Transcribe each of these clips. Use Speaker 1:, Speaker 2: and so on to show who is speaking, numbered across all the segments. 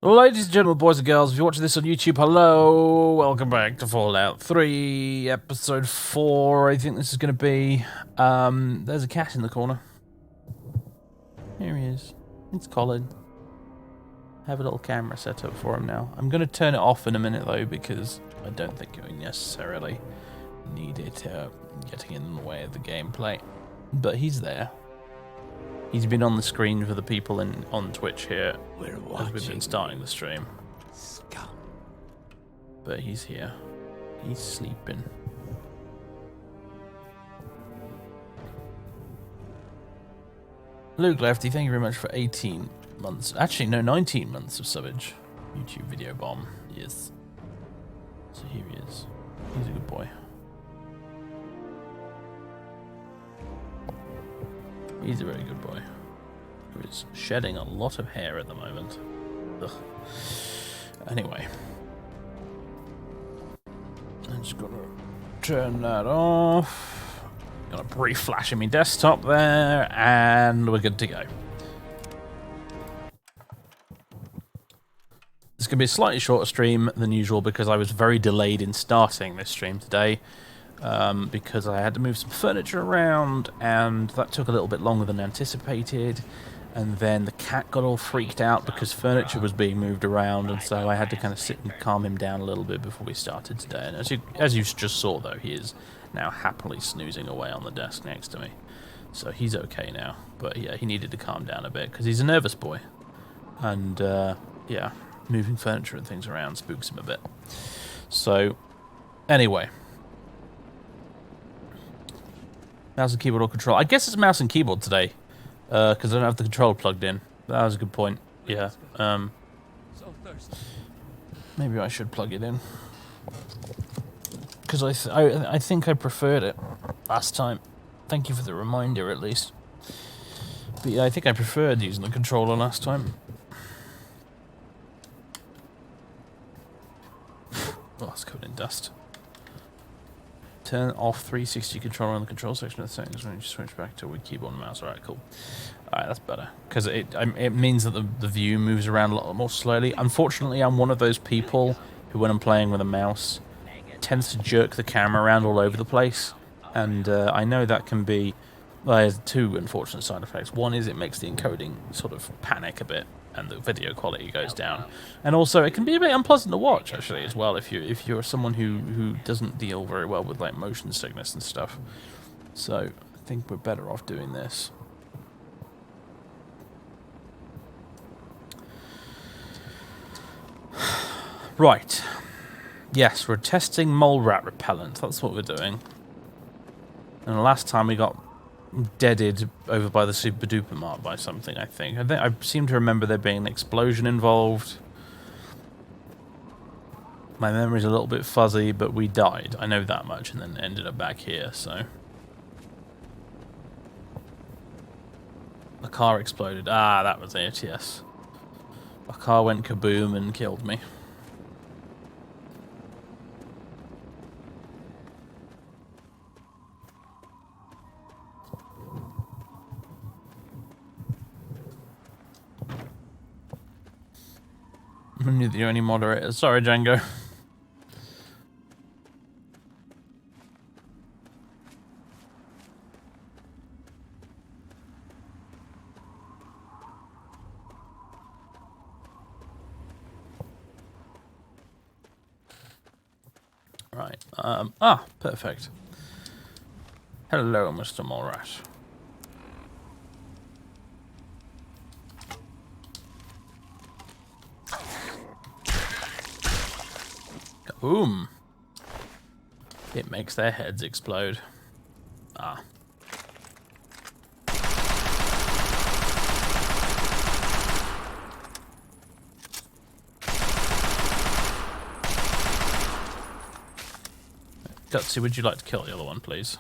Speaker 1: Ladies and gentlemen, boys and girls, if you're watching this on YouTube, hello, welcome back to Fallout 3, episode 4, I think this is going to be. There's a cat in the corner. Here he is. It's Colin. I have a little camera set up for him now. I'm going to turn it off in a minute, though, because I don't think we necessarily need it getting in the way of the gameplay. But he's there. He's been on the screen for the people on Twitch here as we've been starting the stream.
Speaker 2: Scum.
Speaker 1: But he's here. He's sleeping. Luke Lefty, thank you very much for 18 months. Actually, no, 19 months of subbage. YouTube video bomb. Yes. So here he is. He's a good boy. He's a very good boy. Who is shedding a lot of hair at the moment. Ugh. Anyway. I'm just gonna turn that off. Got a brief flash in my desktop there, and we're good to go. It's gonna be a slightly shorter stream than usual because I was very delayed in starting this stream today. Because I had to move some furniture around, and that took a little bit longer than anticipated. And then the cat got all freaked out because furniture was being moved around, and so I had to kind of sit and calm him down a little bit before we started today. And as you just saw, though, he is now happily snoozing away on the desk next to me, so he's okay now. But yeah, he needed to calm down a bit because he's a nervous boy, and yeah, moving furniture and things around spooks him a bit. So anyway. Mouse and keyboard or control. I guess it's mouse and keyboard today, because I don't have the controller plugged in. That was a good point. Yeah. Maybe I should plug it in, because I think I preferred it last time. Thank you for the reminder, at least. But yeah, I think I preferred using the controller last time. Oh, it's covered in dust. Turn off 360 controller on the control section of the settings when you switch back to a keyboard and mouse. Alright, cool. Alright, that's better. Because it means that the view moves around a lot more slowly. Unfortunately, I'm one of those people who, when I'm playing with a mouse, tends to jerk the camera around all over the place. And I know that can be... Well, there's two unfortunate side effects. One is it makes the encoding sort of panic a bit, and the video quality goes down. And also, it can be a bit unpleasant to watch, actually, as well, if you're someone who doesn't deal very well with, like, motion sickness and stuff. So, I think we're better off doing this. Right. Yes, we're testing mole rat repellent. That's what we're doing. And the last time we got deaded over by the super duper mark by something, I think. I seem to remember there being an explosion involved. My memory's a little bit fuzzy, but we died. I know that much, and then ended up back here, so. The car exploded. Ah, that was it, yes. A car went kaboom and killed me. I knew that you're only moderator. Sorry, Django. Right. Perfect. Hello, Mr. Molerats. Boom. It makes their heads explode. Ah. Gutsy, would you like to kill the other one, please?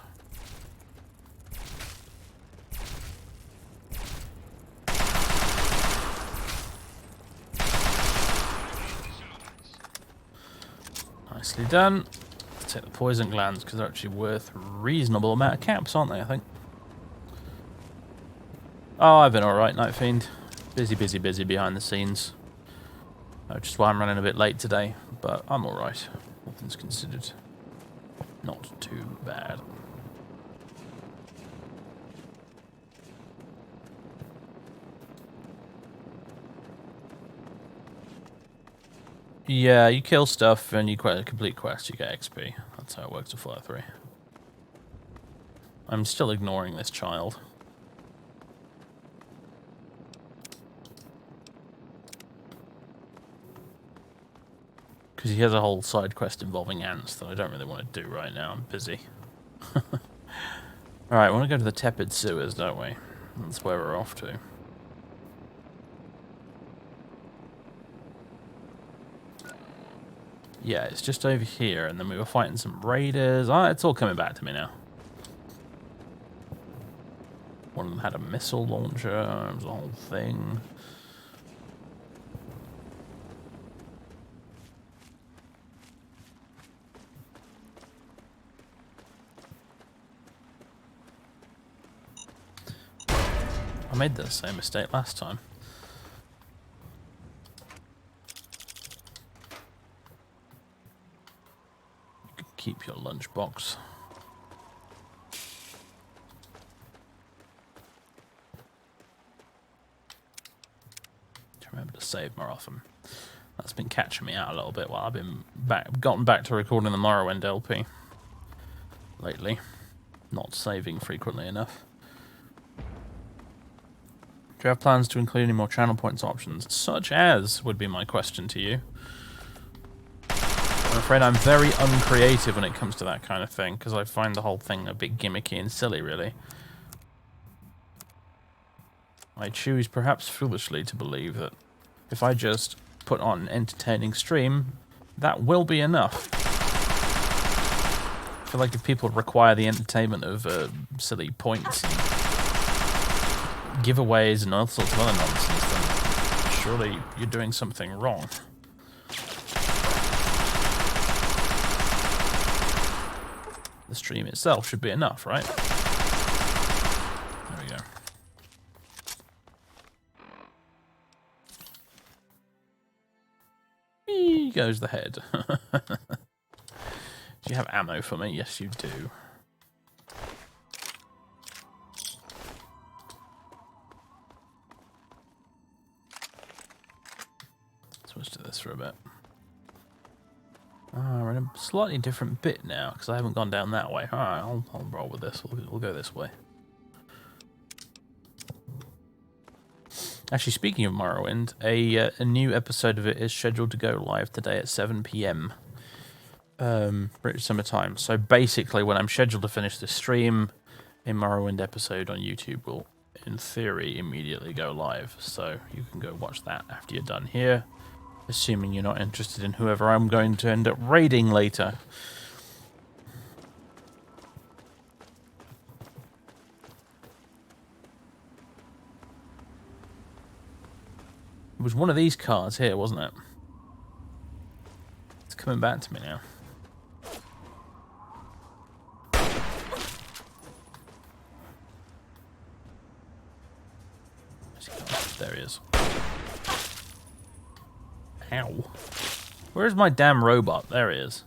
Speaker 1: Nicely done. Let's take the poison glands because they're actually worth a reasonable amount of caps, aren't they, I think? Oh, I've been alright, Night Fiend. Busy behind the scenes. Which is why I'm running a bit late today, but I'm alright. All things considered. Not too bad. Yeah, you kill stuff and you complete quests, you get XP. That's how it works with Fire 3. I'm still ignoring this child. Because he has a whole side quest involving ants that I don't really want to do right now. I'm busy. Alright, we want to go to the tepid sewers, don't we? That's where we're off to. Yeah, it's just over here, and then we were fighting some raiders. Ah, it's all coming back to me now. One of them had a missile launcher, it was a whole thing. I made the same mistake last time. You can keep your lunchbox. Remember to save more often. That's been catching me out a little bit while I've been gotten back to recording the Morrowind LP lately. Not saving frequently enough. Do you have plans to include any more channel points options? Such as would be my question to you. I'm afraid I'm very uncreative when it comes to that kind of thing, because I find the whole thing a bit gimmicky and silly, really. I choose, perhaps foolishly, to believe that if I just put on an entertaining stream, that will be enough. I feel like if people require the entertainment of silly points and giveaways and all sorts of other nonsense, then surely you're doing something wrong. The stream itself should be enough, right? There we go. Whee goes the head. Do you have ammo for me? Yes, you do. So let's do this for a bit. We're in a slightly different bit now, because I haven't gone down that way. Alright, I'll roll with this. We'll go this way. Actually, speaking of Morrowind, a new episode of it is scheduled to go live today at 7 PM. British Summer Time. So basically, when I'm scheduled to finish the stream, a Morrowind episode on YouTube will, in theory, immediately go live. So you can go watch that after you're done here, assuming you're not interested in whoever I'm going to end up raiding later. It was one of these cars here, wasn't it? It's coming back to me now. There he is. Ow. Where's my damn robot? There he is.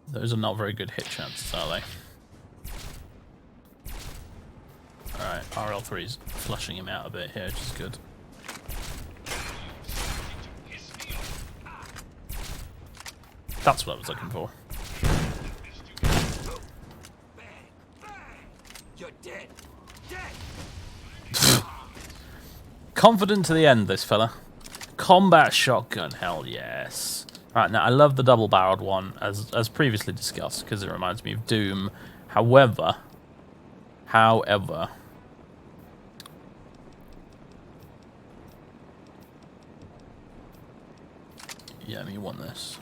Speaker 1: Those are not very good hit chances, are they? Alright, RL3's flushing him out a bit here, which is good. That's what I was looking for.
Speaker 2: You're dead. Dead.
Speaker 1: Confident to the end, this fella. Combat shotgun, hell yes. Right, now I love the double-barreled one, as previously discussed, because it reminds me of Doom. However, yeah, you want this.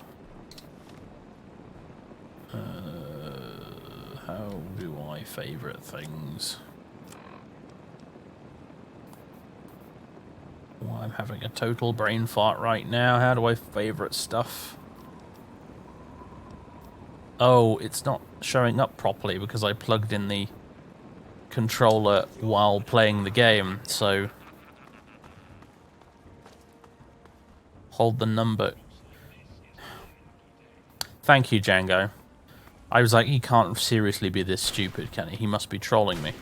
Speaker 1: How do I favourite things? Oh, I'm having a total brain fart right now. How do I favorite stuff? Oh, it's not showing up properly because I plugged in the controller while playing the game, so hold the number. Thank you, Django. I was like, he can't seriously be this stupid, can he? He must be trolling me.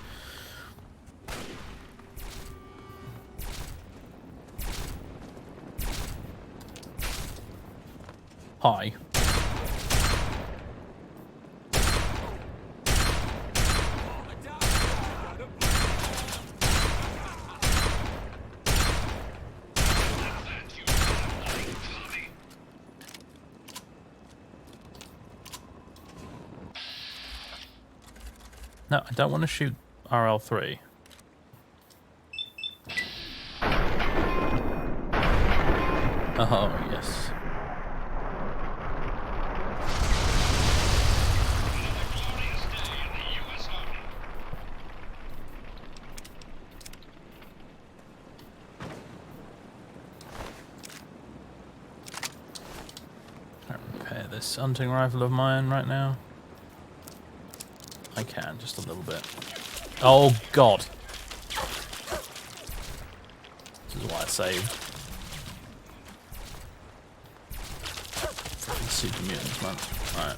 Speaker 1: Hi. No, I don't want to shoot RL3. Oh, yes. Can't repair this hunting rifle of mine right now. I can, just a little bit. Oh, God. This is why I saved. Freaking super mutants, man. Alright.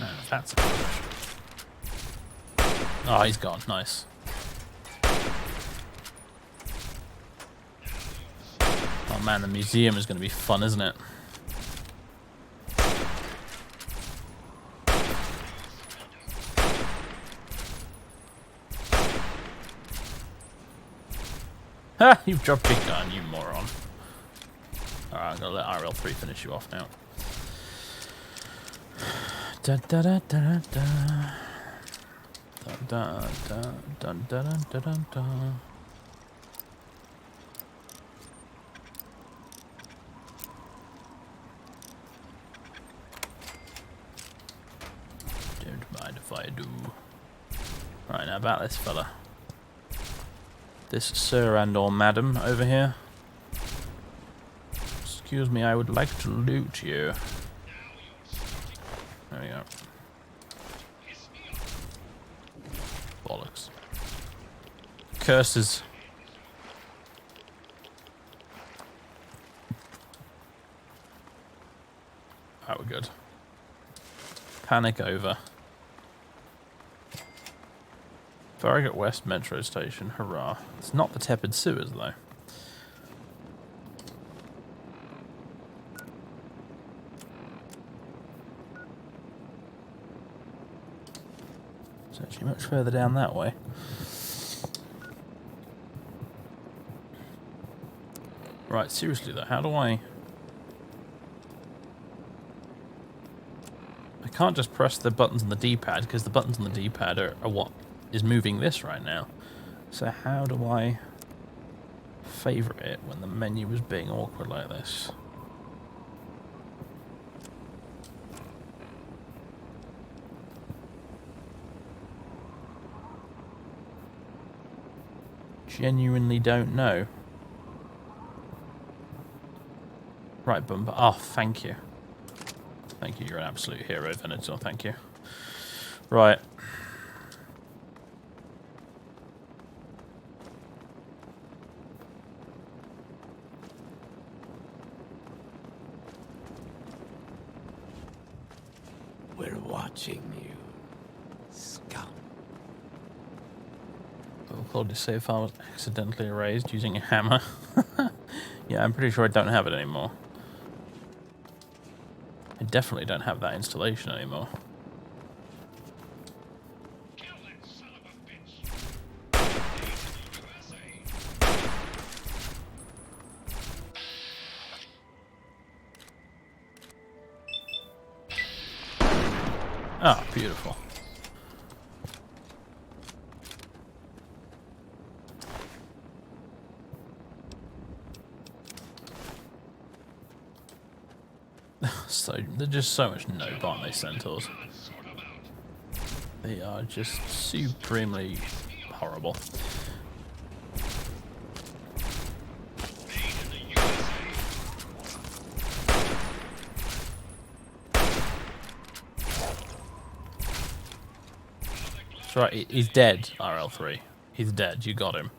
Speaker 1: No, that's a push. Oh, he's gone. Nice. Oh man, the museum is going to be fun, isn't it? Ha! You've dropped your gun, you moron. Alright, I'm going to let RL3 finish you off now. Da da da da da. Da da da da da da da. Don't mind if I do. Right, now about this fella. This sir and or madam over here. Excuse me, I would like to loot you. There we go. Bollocks. Curses. Oh, we're good. Panic over. Farragut West Metro Station, hurrah. It's not the tepid sewers, though. It's actually much further down that way. Right, seriously though, how do I can't just press the buttons on the D-pad, because the buttons on the D-pad are what is moving this right now. So how do I favourite it when the menu is being awkward like this? Genuinely don't know. Right, Bumper. Oh, thank you. Thank you, you're an absolute hero, Venator. Thank you. Right.
Speaker 2: We're watching you, scum.
Speaker 1: Quality save file was accidentally erased using a hammer. Yeah, I'm pretty sure I don't have it anymore. I definitely don't have that installation anymore.
Speaker 2: Kill that son of a bitch.
Speaker 1: Oh, beautiful. So they're just so much nope, aren't they, centaurs? They are just supremely horrible. That's right, he's dead, RL3. He's dead, you got him.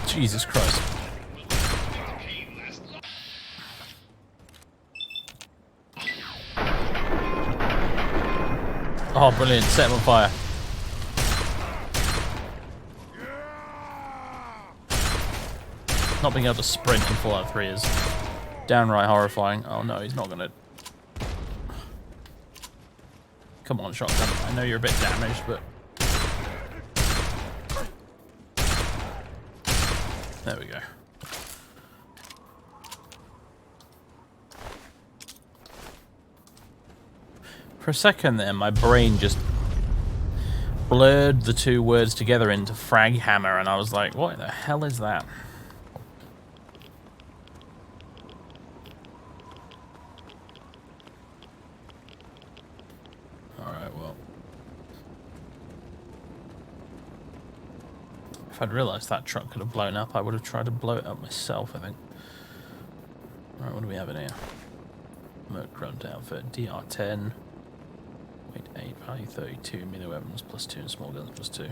Speaker 1: Jesus Christ. Oh, brilliant. Set him on fire. Not being able to sprint in Fallout 3 is downright horrifying. Oh no, he's not going to... Come on, shotgun. I know you're a bit damaged, but... There we go. For a second there, my brain just blurred the two words together into frag hammer, and I was like, what the hell is that? Alright, well. If I'd realised that truck could have blown up, I would have tried to blow it up myself, I think. Alright, what do we have in here? Merc Grunt outfit, DR10. Weight 8, value 32, melee weapons plus 2 and small guns plus 2. Do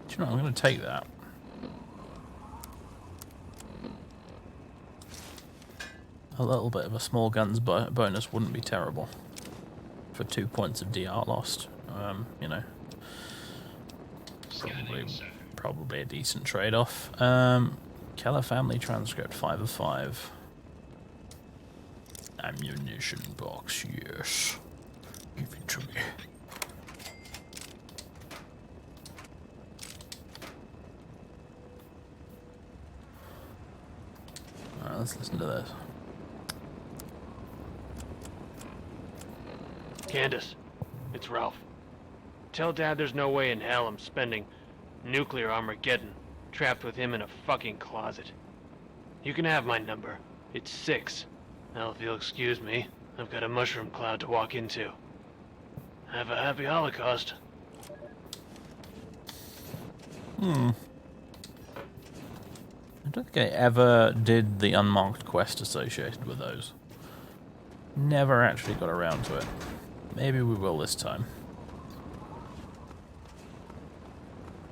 Speaker 1: you know, I'm going to take that. A little bit of a small guns bonus wouldn't be terrible. For 2 points of DR lost, you know. Probably a decent trade-off. Keller family transcript 5 of 5. Ammunition box, yes. Give it to me. Alright, let's listen to this.
Speaker 3: Candace, it's Ralph. Tell Dad there's no way in hell I'm spending nuclear Armageddon trapped with him in a fucking closet. You can have my number. It's 6. Now, if you'll excuse me, I've got a mushroom cloud to walk into. Have a happy Holocaust.
Speaker 1: I don't think I ever did the unmarked quest associated with those. Never actually got around to it. Maybe we will this time.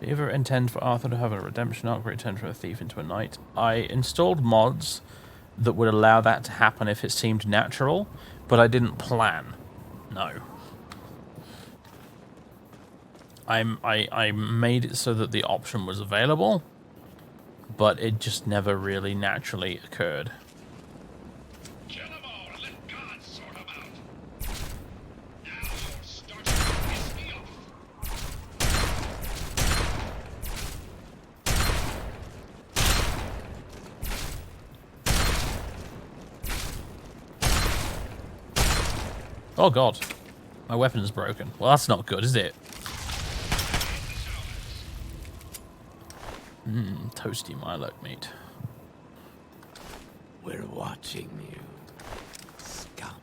Speaker 1: Do you ever intend for Arthur to have a redemption arc where he turns from a thief into a knight? I installed mods that would allow that to happen if it seemed natural, but I didn't plan. No. I made it so that the option was available, but it just never really naturally occurred.
Speaker 2: Kill 'em all and let God sort 'em out. Now you're starting to piss me off.
Speaker 1: Oh god. My weapon is broken. Well, that's not good, is it? Toasty Milo meat.
Speaker 2: We're watching you, scum.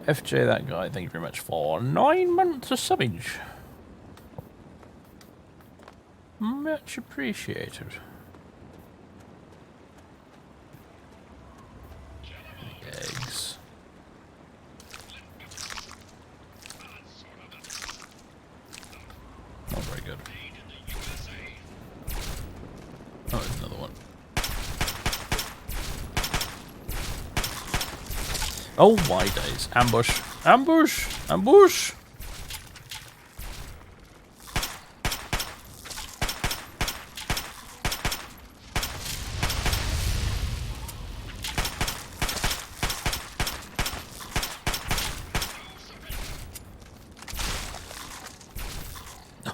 Speaker 1: FJ, that guy, thank you very much for 9 months of subbage. Much appreciated. Eggs. Not very good. Oh, there's another one. Oh my days. Ambush. Ambush! Ambush!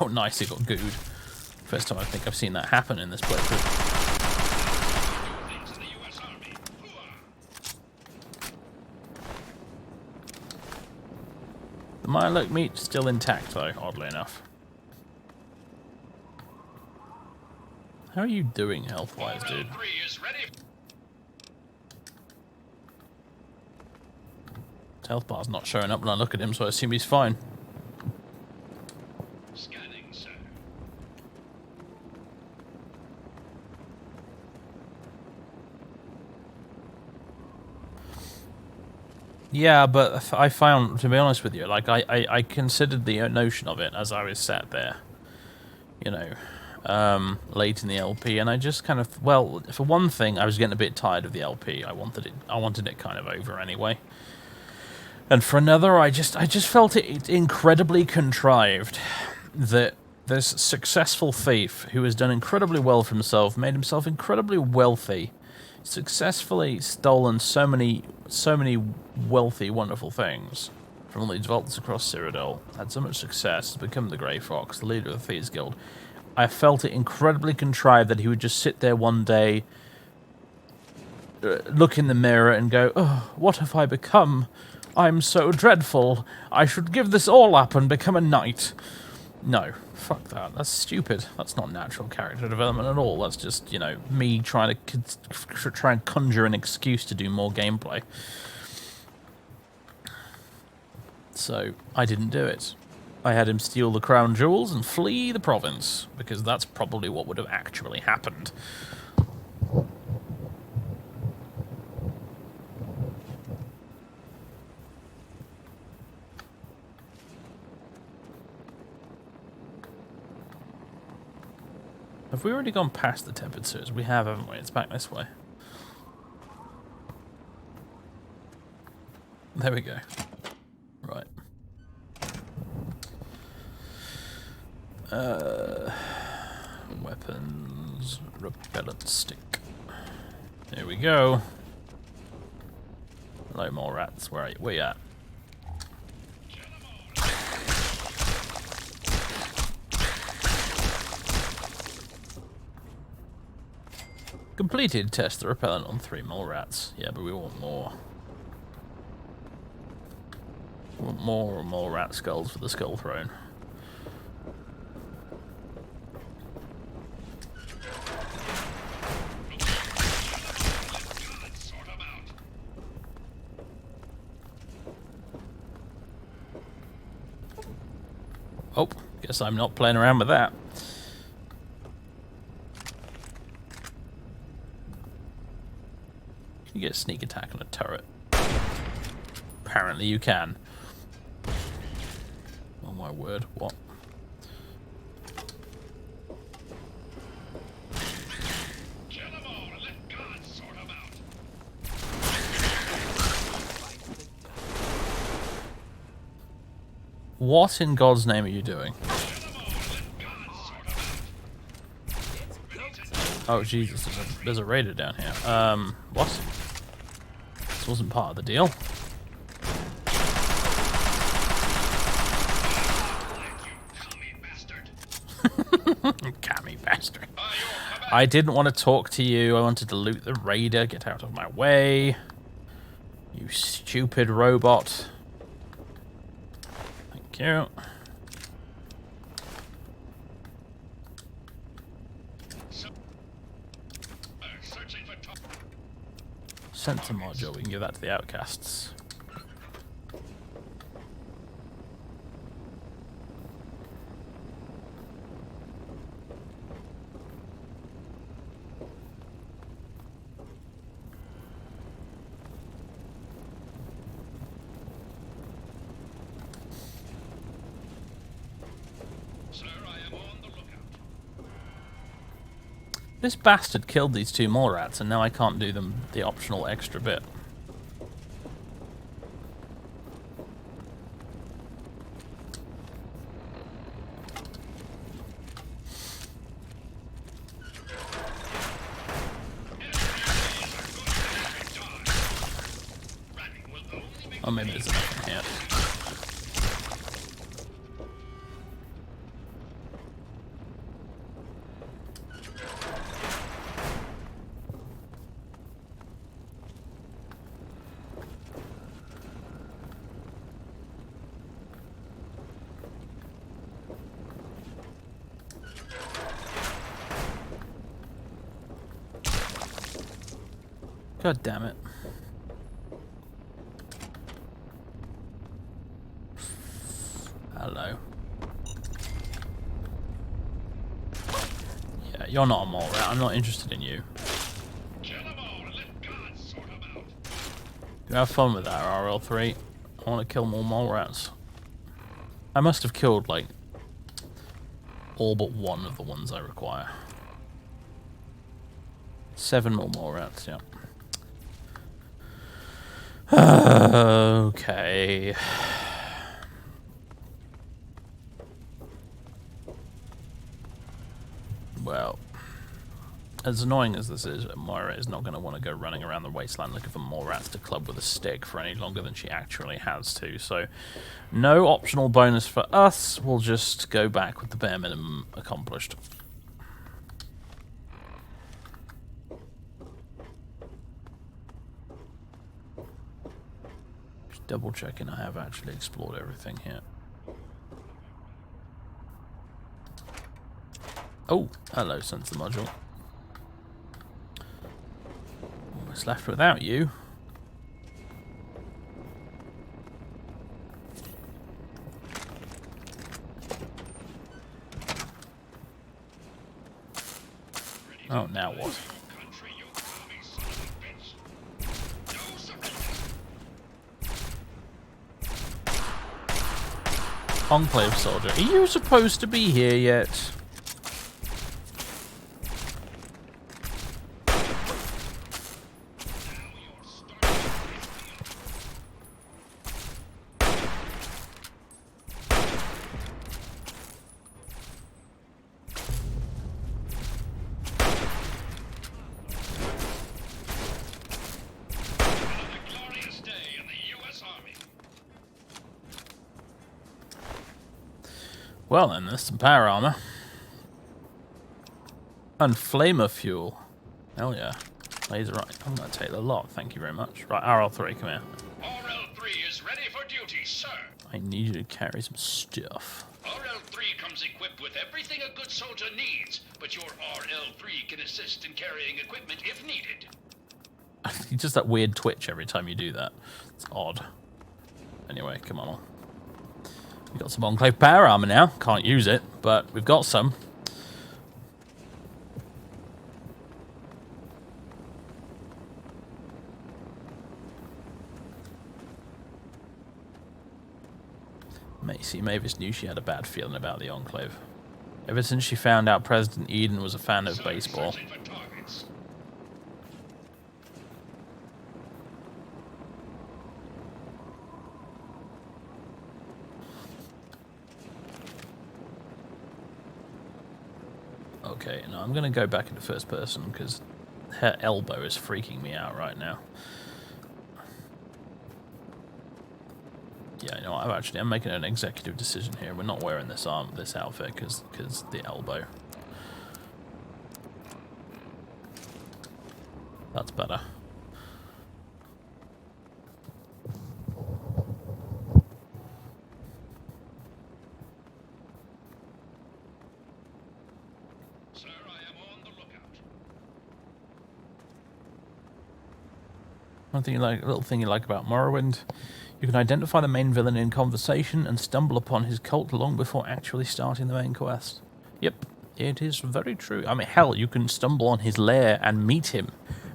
Speaker 1: Oh nice, it got gooed. First time I think I've seen that happen in this playthrough.
Speaker 2: Things in the U.S. Army.
Speaker 1: The Milo meat still intact though, oddly enough. How are you doing health-wise, dude?
Speaker 2: 3 is ready.
Speaker 1: His health bar's not showing up when I look at him, so I assume he's fine.
Speaker 2: Scanning, sir.
Speaker 1: Yeah, but I found, to be honest with you, like I considered the notion of it as I was sat there, you know, late in the LP, and I just kind of, well, for one thing, I was getting a bit tired of the LP. I wanted it kind of over anyway. And for another, I just felt it incredibly contrived that this successful thief who has done incredibly well for himself, made himself incredibly wealthy, successfully stolen so many wealthy, wonderful things from all these vaults across Cyrodiil, had so much success, become the Grey Fox, the leader of the Thieves Guild. I felt it incredibly contrived that he would just sit there one day, look in the mirror and go, "Oh, what have I become? I'm so dreadful. I should give this all up and become a knight." No, fuck that. That's stupid. That's not natural character development at all. That's just, you know, me trying to try and conjure an excuse to do more gameplay. So, I didn't do it. I had him steal the crown jewels and flee the province, because that's probably what would have actually happened. Have we already gone past the tempered sewers? We have, haven't we? It's back this way. There we go. Right. Weapons, repellent stick. Here we go. Hello, Molerats. Where are you? Where you at? Completed. Test the repellent on 3 Molerats. Yeah, but we want more. We want more rat skulls for the skull throne.
Speaker 2: Sort 'em out.
Speaker 1: Oh, guess I'm not playing around with that. Can you get a sneak attack on a turret? Apparently you can. Oh my word, what?
Speaker 2: Kill 'em all and let God sort 'em out.
Speaker 1: What in God's name are you doing?
Speaker 2: Kill 'em all and let God sort 'em out.
Speaker 1: Oh Jesus, there's a raider down here. What? This wasn't part of the deal.
Speaker 2: Commie bastard.
Speaker 1: Cammy bastard.
Speaker 2: You'll come back.
Speaker 1: I didn't want to talk to you. I wanted to loot the raider. Get out of my way. You stupid robot. Thank you.
Speaker 2: Searching for top.
Speaker 1: Sensor module. We can give that to the outcasts. This bastard killed these 2 Molerats, and now I can't do them the optional extra bit. Oh, maybe there's enough in here. God damn it. Hello. Yeah, you're not a Molerat. I'm not interested in you.
Speaker 2: Kill them all and let God sort them out.
Speaker 1: You have fun with that, RL3. I want to kill more Molerats. I must have killed, like, all but one of the ones I require. 7 more Molerats, yeah. Okay. Well, as annoying as this is, Moira is not going to want to go running around the wasteland looking for more rats to club with a stick for any longer than she actually has to. So, no optional bonus for us. We'll just go back with the bare minimum accomplished. Just double checking I have actually explored everything here. Oh, hello, sensor module. Almost left without you. Oh, now what?
Speaker 2: Country, you commie son of a bitch. No surrender.
Speaker 1: Enclave soldier. Are you supposed to be here yet?
Speaker 2: Glorious day in the U.S. Army.
Speaker 1: Well then, there's some power armor. And flamer fuel. Hell yeah. Laser right. I'm gonna take the lot, thank you very much. Right, RL3, come here.
Speaker 2: RL3 is ready for duty, sir.
Speaker 1: I need you to carry some stuff.
Speaker 2: RL3 comes equipped with everything a good soldier needs, but your RL3 can assist in carrying equipment if needed.
Speaker 1: It's just that weird twitch every time you do that. It's odd. Anyway, come on. We've got some Enclave power armor now. Can't use it, but we've got some. See, Mavis knew she had a bad feeling about the Enclave. Ever since she found out President Eden was a fan of baseball.
Speaker 2: Searching for targets.
Speaker 1: Okay, now I'm going to go back into first person because her elbow is freaking me out right now. Yeah, you know what, I'm making an executive decision here. We're not wearing this outfit because the elbow. That's better.
Speaker 2: Sir, I am on the lookout.
Speaker 1: One thing little thing you like about Morrowind. You can identify the main villain in conversation and stumble upon his cult long before actually starting the main quest. Yep, it is very true. I mean, hell, you can stumble on his lair and meet him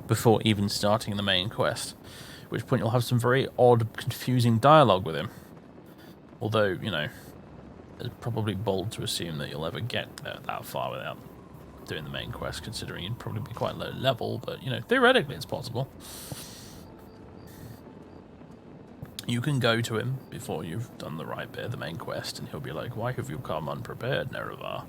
Speaker 1: before even starting the main quest. At which point you'll have some very odd, confusing dialogue with him. Although, you know, it's probably bold to assume that you'll ever get that far without doing the main quest, considering you'd probably be quite low level, but, you know, theoretically it's possible. You can go to him before you've done the right bit of the main quest, and he'll be like, why have you come unprepared, Nerevar?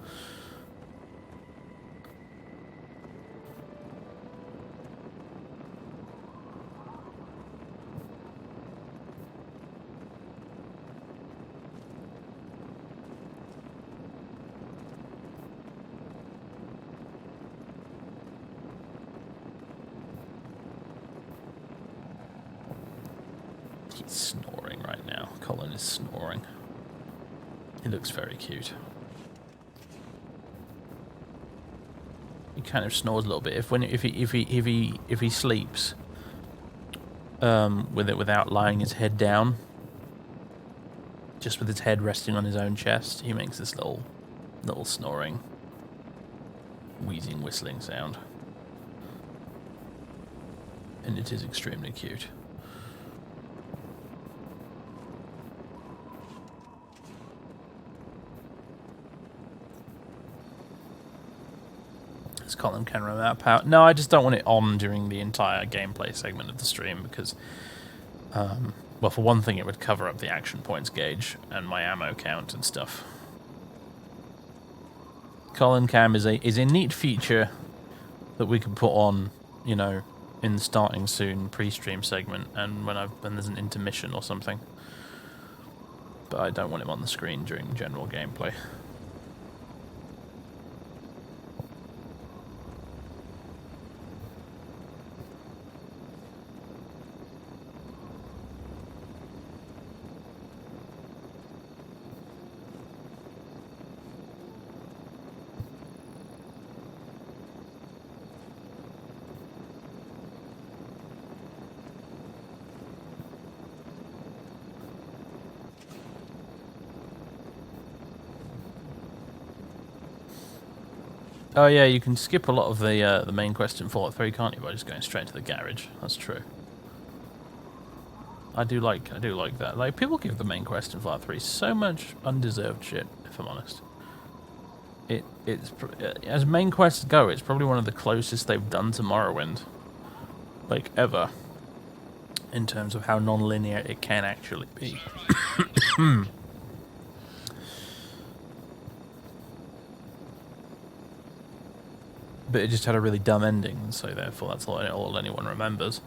Speaker 1: He's snoring right now. Colin is snoring. He looks very cute. He kind of snores a little bit. If he sleeps without lying his head down, just with his head resting on his own chest, he makes this little snoring, wheezing, whistling sound, and it is extremely cute. Colin can run out of power. No, I just don't want it on during the entire gameplay segment of the stream because, well, for one thing, it would cover up the action points gauge and my ammo count and stuff. Colin cam is a neat feature that we can put on, you know, in the starting soon pre-stream segment and when there's an intermission or something. But I don't want him on the screen during general gameplay. Oh yeah, you can skip a lot of the main quest in Fallout 3, can't you, by just going straight to the garage? That's true. I do like that. Like, people give the main quest in Fallout 3 so much undeserved shit, if I'm honest. It's as main quests go, it's probably one of the closest they've done to Morrowind, like, ever, in terms of how non-linear it can actually be. But it just had a really dumb ending, and so therefore that's all anyone remembers.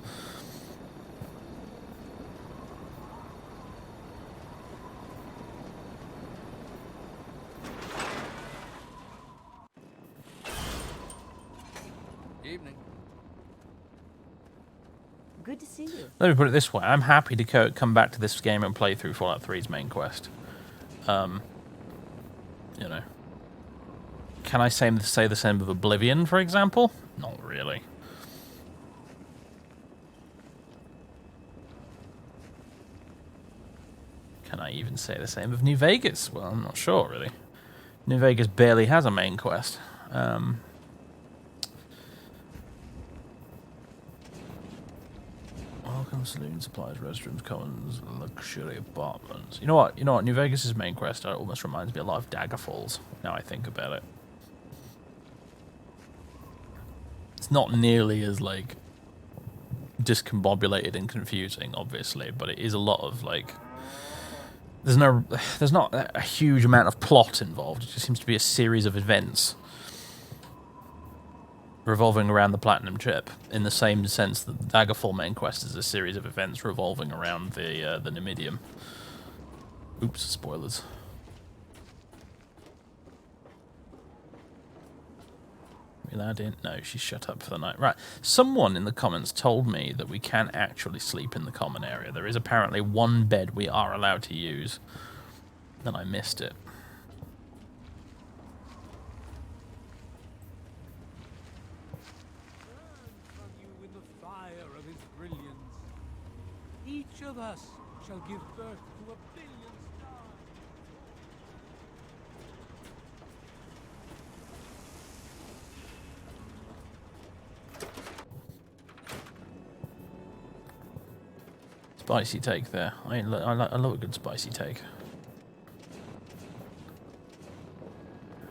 Speaker 4: Evening.
Speaker 5: Good to see you.
Speaker 1: Let me put it this way: I'm happy to come back to this game and play through Fallout 3's main quest. You know. Can I say the same of Oblivion, for example? Not really. Can I even say the same of New Vegas? Well, I'm not sure, really. New Vegas barely has a main quest. Welcome, saloon, supplies, restrooms, commons, luxury apartments. You know what? New Vegas' main quest almost reminds me a lot of Dagger Falls, now I think about it. It's not nearly as, like, discombobulated and confusing, obviously, but it is a lot of, like... There's not a huge amount of plot involved. It just seems to be a series of events revolving around the Platinum Chip, in the same sense that the Daggerfall main quest is a series of events revolving around the Numidium. Oops, spoilers. Allowed in? No, she's shut up for the night. Right. Someone in the comments told me that we can actually sleep in the common area. There is apparently one bed we are allowed to use. Then I missed it.
Speaker 4: From you in the fire of his brilliance. Each of us shall give birth to a billion stars.
Speaker 1: Spicy take there. I love a good spicy take.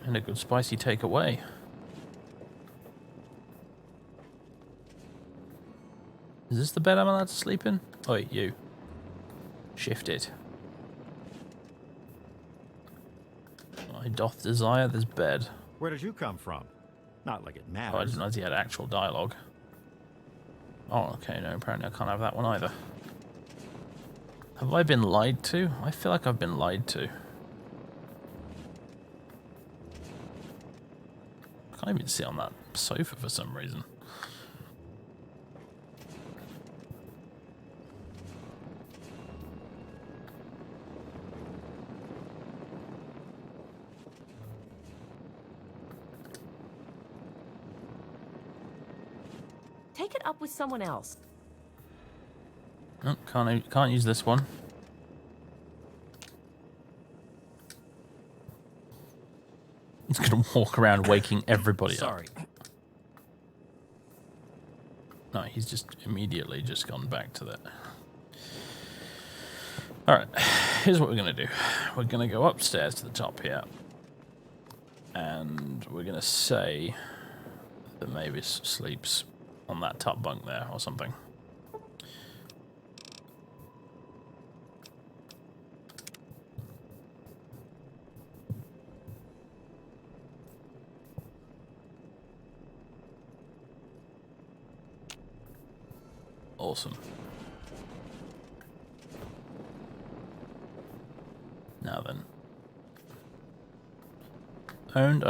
Speaker 1: And a good spicy take away. Is this the bed I'm allowed to sleep in? Oh, wait, you. Shift it. I doth desire this bed.
Speaker 5: Where did you come from? Not like it
Speaker 1: Oh, I
Speaker 5: matters.
Speaker 1: didn't realize he had actual dialogue. Oh, okay, no, apparently I can't have that one either. Have I been lied to? I feel like I've been lied to. I can't even sit on that sofa for some reason.
Speaker 6: Take it up with someone else.
Speaker 1: Oh, can't use this one. He's gonna walk around waking everybody up.
Speaker 5: Sorry.
Speaker 1: No, he's just immediately just gone back to that. Alright, here's what we're gonna do. We're gonna go upstairs to the top here. And we're gonna say that Mavis sleeps on that top bunk there or something. Awesome. Now then. Owned.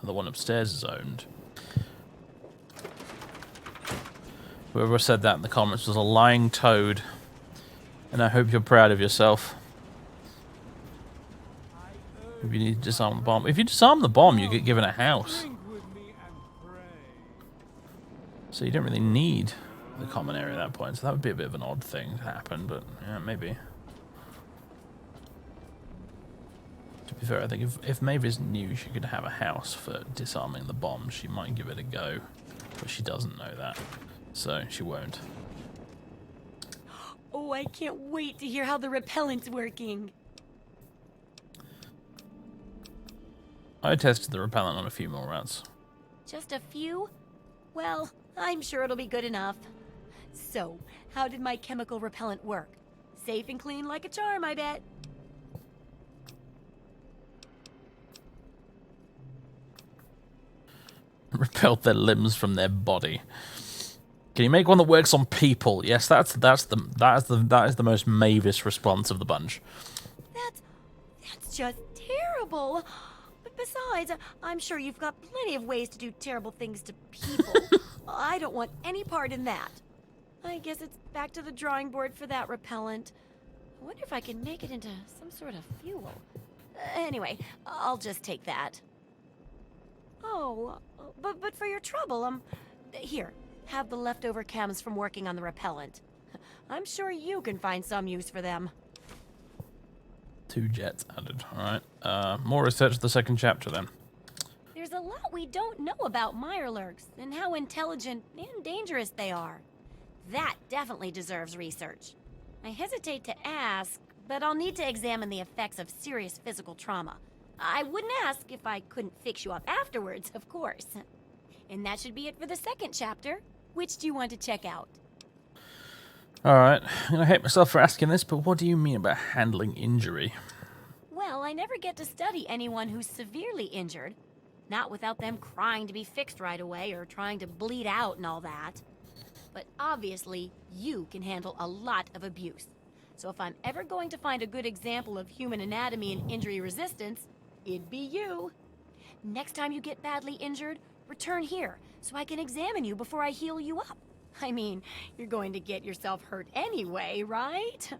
Speaker 1: The one upstairs is owned. Whoever said that in the comments was a lying toad. And I hope you're proud of yourself. If you need to disarm the bomb. If you disarm the bomb, you get given a house.
Speaker 4: Drink with me and pray.
Speaker 1: So you don't really need the common area at that point. So that would be a bit of an odd thing to happen, but yeah, maybe. To be fair, I think if Mavis knew she could have a house for disarming the bomb, she might give it a go. But she doesn't know that, so she won't.
Speaker 6: Oh, I can't wait to hear how the repellent's working.
Speaker 1: I tested the repellent on a few more rats.
Speaker 6: Just a few? Well, I'm sure it'll be good enough. So, how did my chemical repellent work? Safe and clean like a charm, I bet.
Speaker 1: Repelled their limbs from their body. Can you make one that works on people? Yes, that is the most Mavis response of the bunch.
Speaker 6: That's just terrible. But besides, I'm sure you've got plenty of ways to do terrible things to people. I don't want any part in that. I guess it's back to the drawing board for that repellent. I wonder if I can make it into some sort of fuel. Anyway, I'll just take that. Oh, but for your trouble, here, have the leftover chems from working on the repellent. I'm sure you can find some use for them.
Speaker 1: 2 jets added. Alright. More research for the second chapter then.
Speaker 6: There's a lot we don't know about Mirelurks and how intelligent and dangerous they are. That definitely deserves research. I hesitate to ask, but I'll need to examine the effects of serious physical trauma. I wouldn't ask if I couldn't fix you up afterwards, of course. And that should be it for the second chapter. Which do you want to check out?
Speaker 1: Alright, I'm gonna hate myself for asking this, but what do you mean about handling injury?
Speaker 6: Well, I never get to study anyone who's severely injured. Not without them crying to be fixed right away or trying to bleed out and all that. But obviously, you can handle a lot of abuse. So if I'm ever going to find a good example of human anatomy and injury resistance, it'd be you. Next time you get badly injured, return here so I can examine you before I heal you up. I mean, you're going to get yourself hurt anyway, right?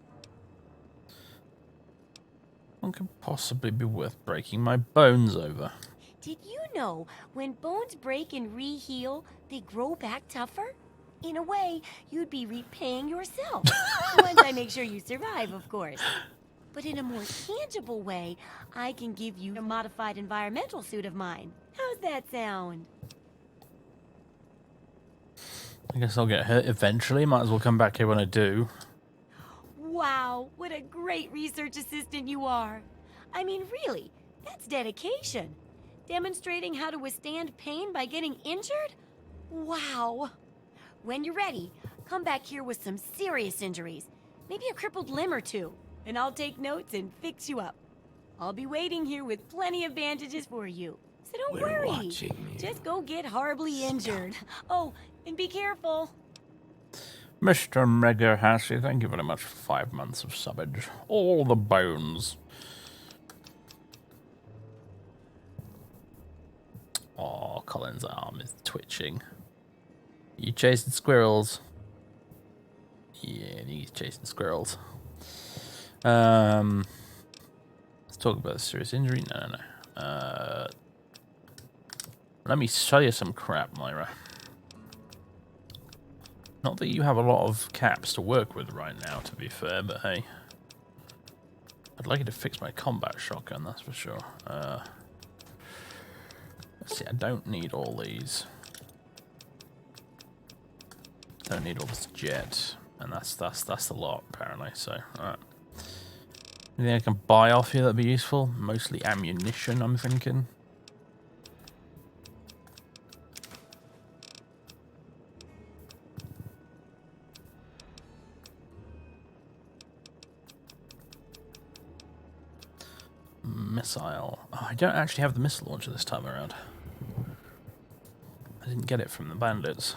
Speaker 1: What could possibly be worth breaking my bones over?
Speaker 6: Did you know when bones break and re-heal, they grow back tougher? In a way, you'd be repaying yourself. Once I make sure you survive, of course. But in a more tangible way, I can give you a modified environmental suit of mine. How's that sound?
Speaker 1: I guess I'll get hurt eventually. Might as well come back here when I do.
Speaker 6: Wow, what a great research assistant you are. I mean, really, that's dedication. Demonstrating how to withstand pain by getting injured? Wow. When you're ready, come back here with some serious injuries. Maybe a crippled limb or two. And I'll take notes and fix you up. I'll be waiting here with plenty of bandages for you. So don't
Speaker 7: We're
Speaker 6: worry.
Speaker 7: watching you.
Speaker 6: Just go get horribly injured. Oh, and be careful.
Speaker 1: Mr. Mega Hassy, thank you very much for 5 months of subbage. All the bones. Oh, Colin's arm is twitching. You chasing squirrels? Yeah, he's chasing squirrels. Let's talk about a serious injury. No. Let me show you some crap, Myra. Not that you have a lot of caps to work with right now, to be fair, but hey. I'd like you to fix my combat shotgun, that's for sure. Let's see, I don't need all these. Don't need all this jet. And that's a lot, apparently, so, alright. Anything I can buy off here that'd be useful? Mostly ammunition, I'm thinking. Missile. Oh, I don't actually have the missile launcher this time around. I didn't get it from the bandits.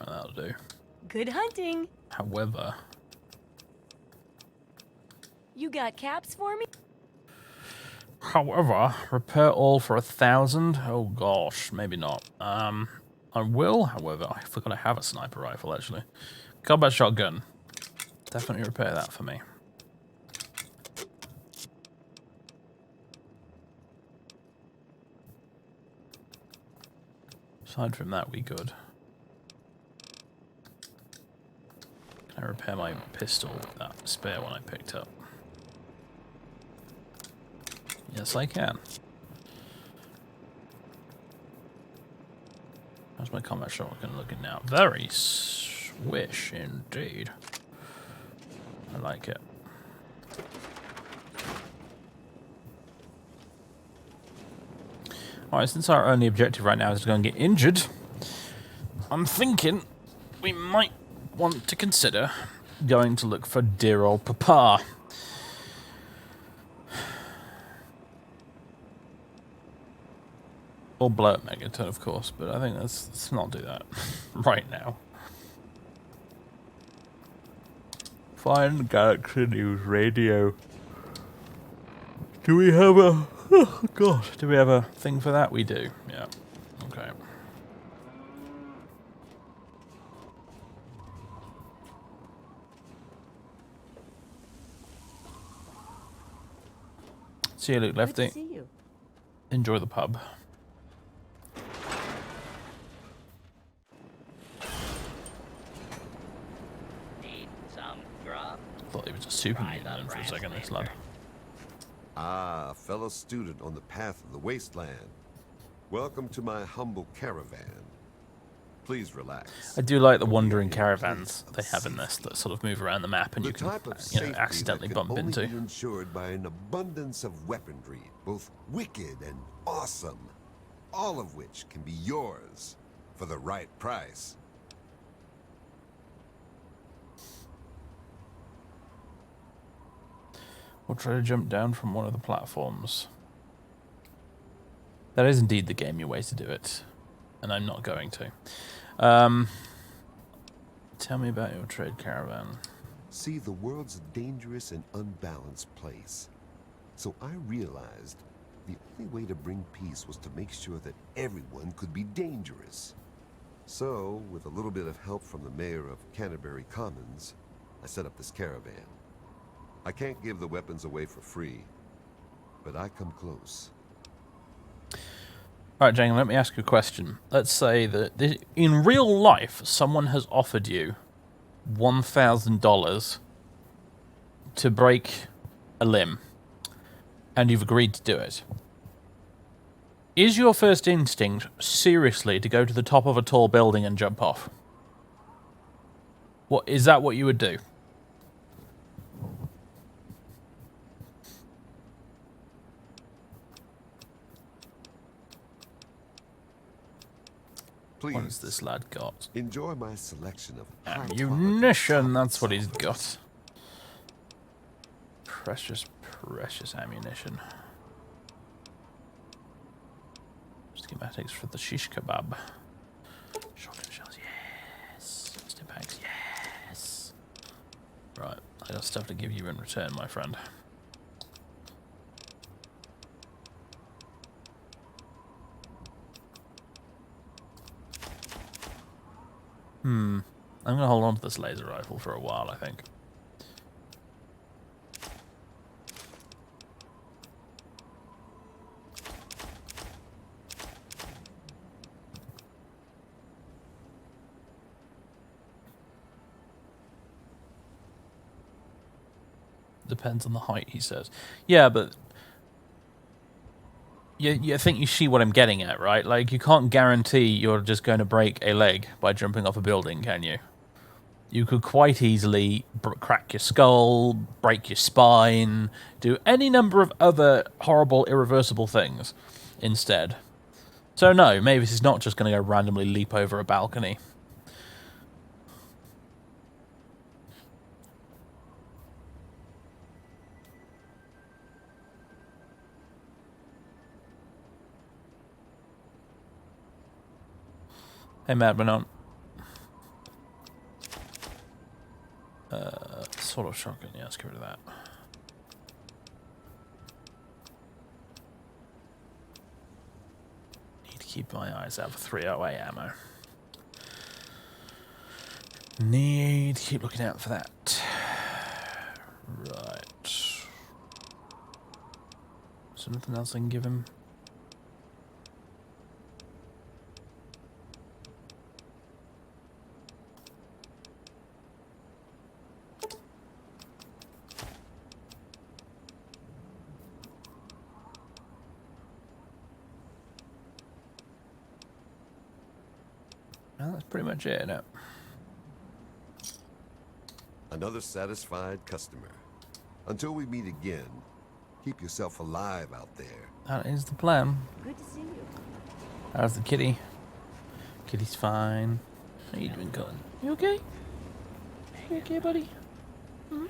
Speaker 1: That'll do.
Speaker 6: Good hunting.
Speaker 1: However,
Speaker 6: You got caps for me?
Speaker 1: repair all for 1,000. Oh gosh, maybe not. I will. However, I forgot I have a sniper rifle actually. Combat shotgun. Definitely repair that for me. Aside from that, we good. Can I repair my pistol with that spare one I picked up? Yes, I can. How's my combat shotgun looking now? Very swish indeed. I like it. Alright, since our only objective right now is to go and get injured, I'm thinking we might want to consider going to look for dear old Papa. Or blow up Megaton, of course, but I think let's not do that right now. Find Galaxy News Radio. Do we have a... Oh, God. Do we have a thing for that? We do. Yeah. Okay. See you, Luke Lefty.
Speaker 6: Good to see you.
Speaker 1: Enjoy the pub.
Speaker 8: Need some grub?
Speaker 1: Thought he was a super
Speaker 8: Right
Speaker 1: mutant
Speaker 8: up,
Speaker 1: for a second, this
Speaker 8: Translator.
Speaker 1: lad.
Speaker 9: Ah, a fellow student on the path of the wasteland. Welcome to my humble caravan. Please relax.
Speaker 1: I do like the wandering caravans they have in this that sort of move around the map and
Speaker 9: The
Speaker 1: you can,
Speaker 9: type of
Speaker 1: you know,
Speaker 9: safety
Speaker 1: accidentally
Speaker 9: that can
Speaker 1: bump
Speaker 9: only
Speaker 1: into.
Speaker 9: be ensured by an abundance of weaponry, both wicked and awesome, all of which can be yours for the right price.
Speaker 1: We'll try to jump down from one of the platforms. That is indeed the gamey way to do it, and I'm not going to. Tell me about your trade caravan.
Speaker 9: See, the world's a dangerous and unbalanced place. So I realized the only way to bring peace was to make sure that everyone could be dangerous. So, with a little bit of help from the mayor of Canterbury Commons, I set up this caravan. I can't give the weapons away for free, but I come close.
Speaker 1: Alright, Jane, let me ask you a question. Let's say that in real life, someone has offered you $1,000 to break a limb, and you've agreed to do it. Is your first instinct, seriously, to go to the top of a tall building and jump off? What is that what you would do?
Speaker 9: Please
Speaker 1: What has this lad got?
Speaker 9: enjoy my selection of
Speaker 1: Ammunition, that's what he's got. Precious, precious ammunition. Schematics for the shish kebab. Shotgun shells, yes. Stimpaks, yes. Right, I got stuff to give you in return, my friend. I'm gonna hold on to this laser rifle for a while, I think. Depends on the height, he says. Yeah, but you think you see what I'm getting at, right? Like, you can't guarantee you're just going to break a leg by jumping off a building, can you? You could quite easily crack your skull, break your spine, do any number of other horrible, irreversible things instead. So no, Mavis is not just going to go randomly leap over a balcony. Hey, Mad Banon. Sort of shotgun, yeah, let's get rid of that. Need to keep my eyes out for 308 ammo. Need to keep looking out for that. Right. Is there nothing else I can give him? Well, that's pretty much it, isn't it?
Speaker 9: another satisfied customer. Until we meet again, keep yourself alive out there.
Speaker 1: That is the plan.
Speaker 6: Good to see you.
Speaker 1: How's the kitty? Kitty's fine. How you doing, Colin? You okay? You okay, buddy? Hmm?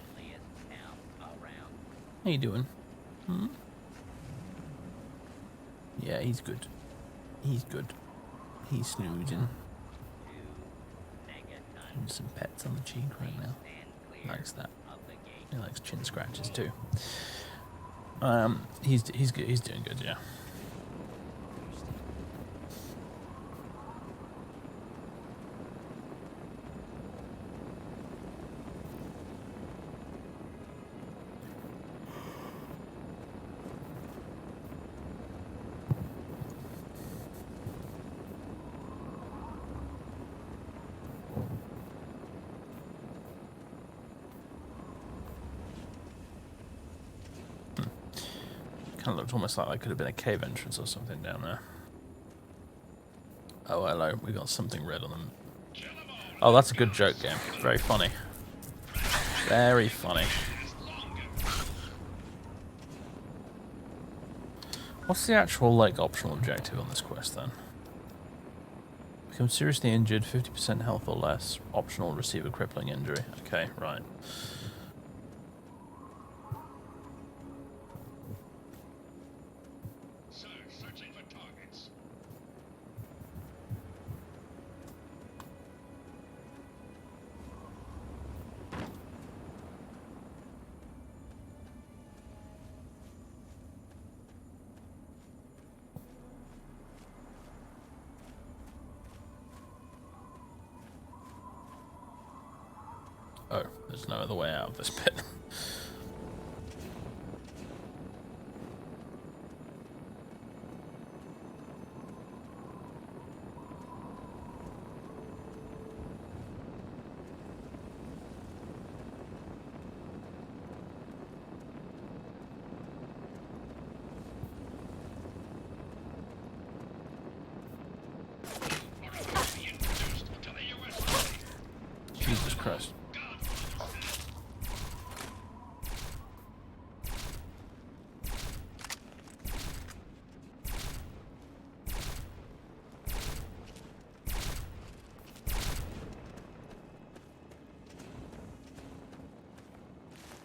Speaker 1: How you doing? Hmm? Yeah, he's good. He's good. He's snoozing. And some pets on the cheek right now. Likes that. He likes chin scratches too. He's good. He's doing good, yeah. Kind of looked almost like there could have been a cave entrance or something down there. Oh, hello. We got something red on them. Oh, that's a good joke game. Very funny. Very funny. What's the actual, like, optional objective on this quest, then? Become seriously injured, 50% health or less. Optional, receive a crippling injury. Okay, right.
Speaker 2: Sir, searching for targets.
Speaker 1: Oh, there's no other way out of this pit.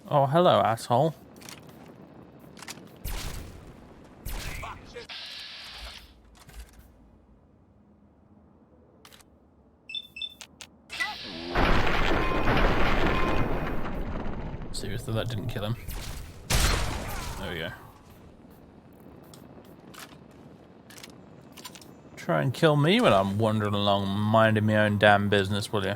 Speaker 1: Oh, hello, asshole. Seriously, that didn't kill him. There we go. Try and kill me when I'm wandering along minding my own damn business, will you?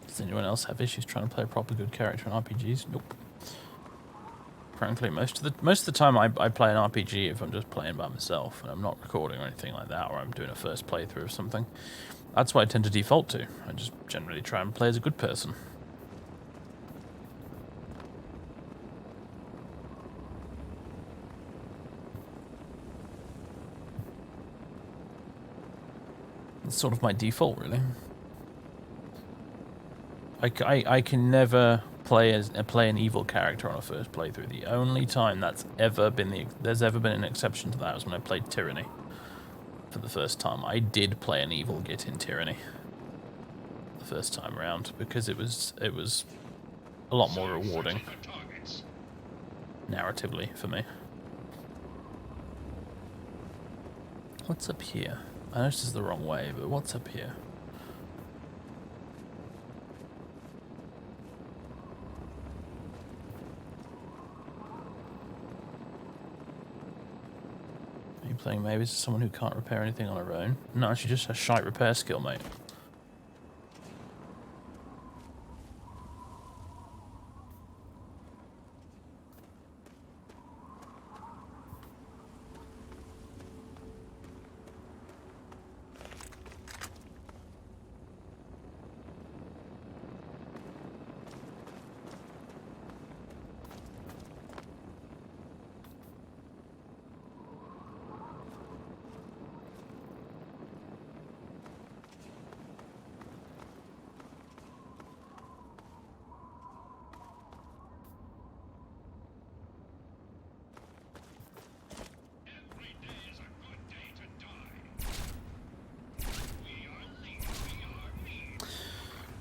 Speaker 1: Does anyone else have issues trying to play a proper good character in RPGs? Nope. Frankly, most of the time I play an RPG if I'm just playing by myself and I'm not recording or anything like that, or I'm doing a first playthrough of something. That's what I tend to default to. I just generally try and play as a good person. It's sort of my default, really. I can never play an evil character on a first playthrough. The only time there's ever been an exception to that was when I played Tyranny for the first time. I did play an evil git in Tyranny the first time around because it was a lot more rewarding narratively for me. What's up here? I know this is the wrong way, but what's up here? Playing Mavis as someone who can't repair anything on her own. No, she just has shite repair skill, mate.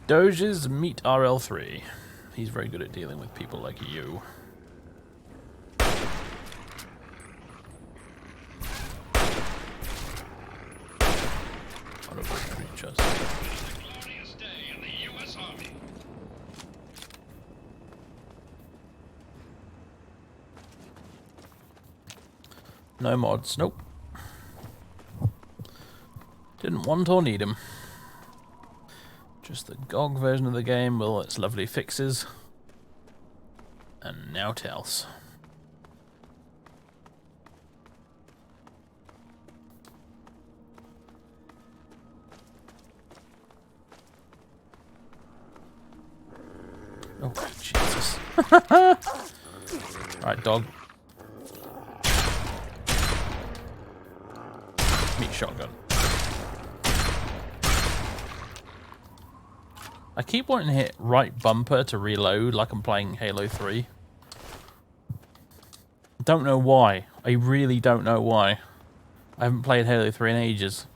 Speaker 1: Doge's meet RL3. He's very good at dealing with people like you.
Speaker 2: Glorious day in the U.S. Army.
Speaker 1: No mods, nope. Didn't want or need them. Just the GOG version of the game with all its lovely fixes. And naught else. Oh, Jesus. Alright, dog. Meat shotgun. I keep wanting to hit right bumper to reload like I'm playing Halo 3. Don't know why. I really don't know why. I haven't played Halo 3 in ages.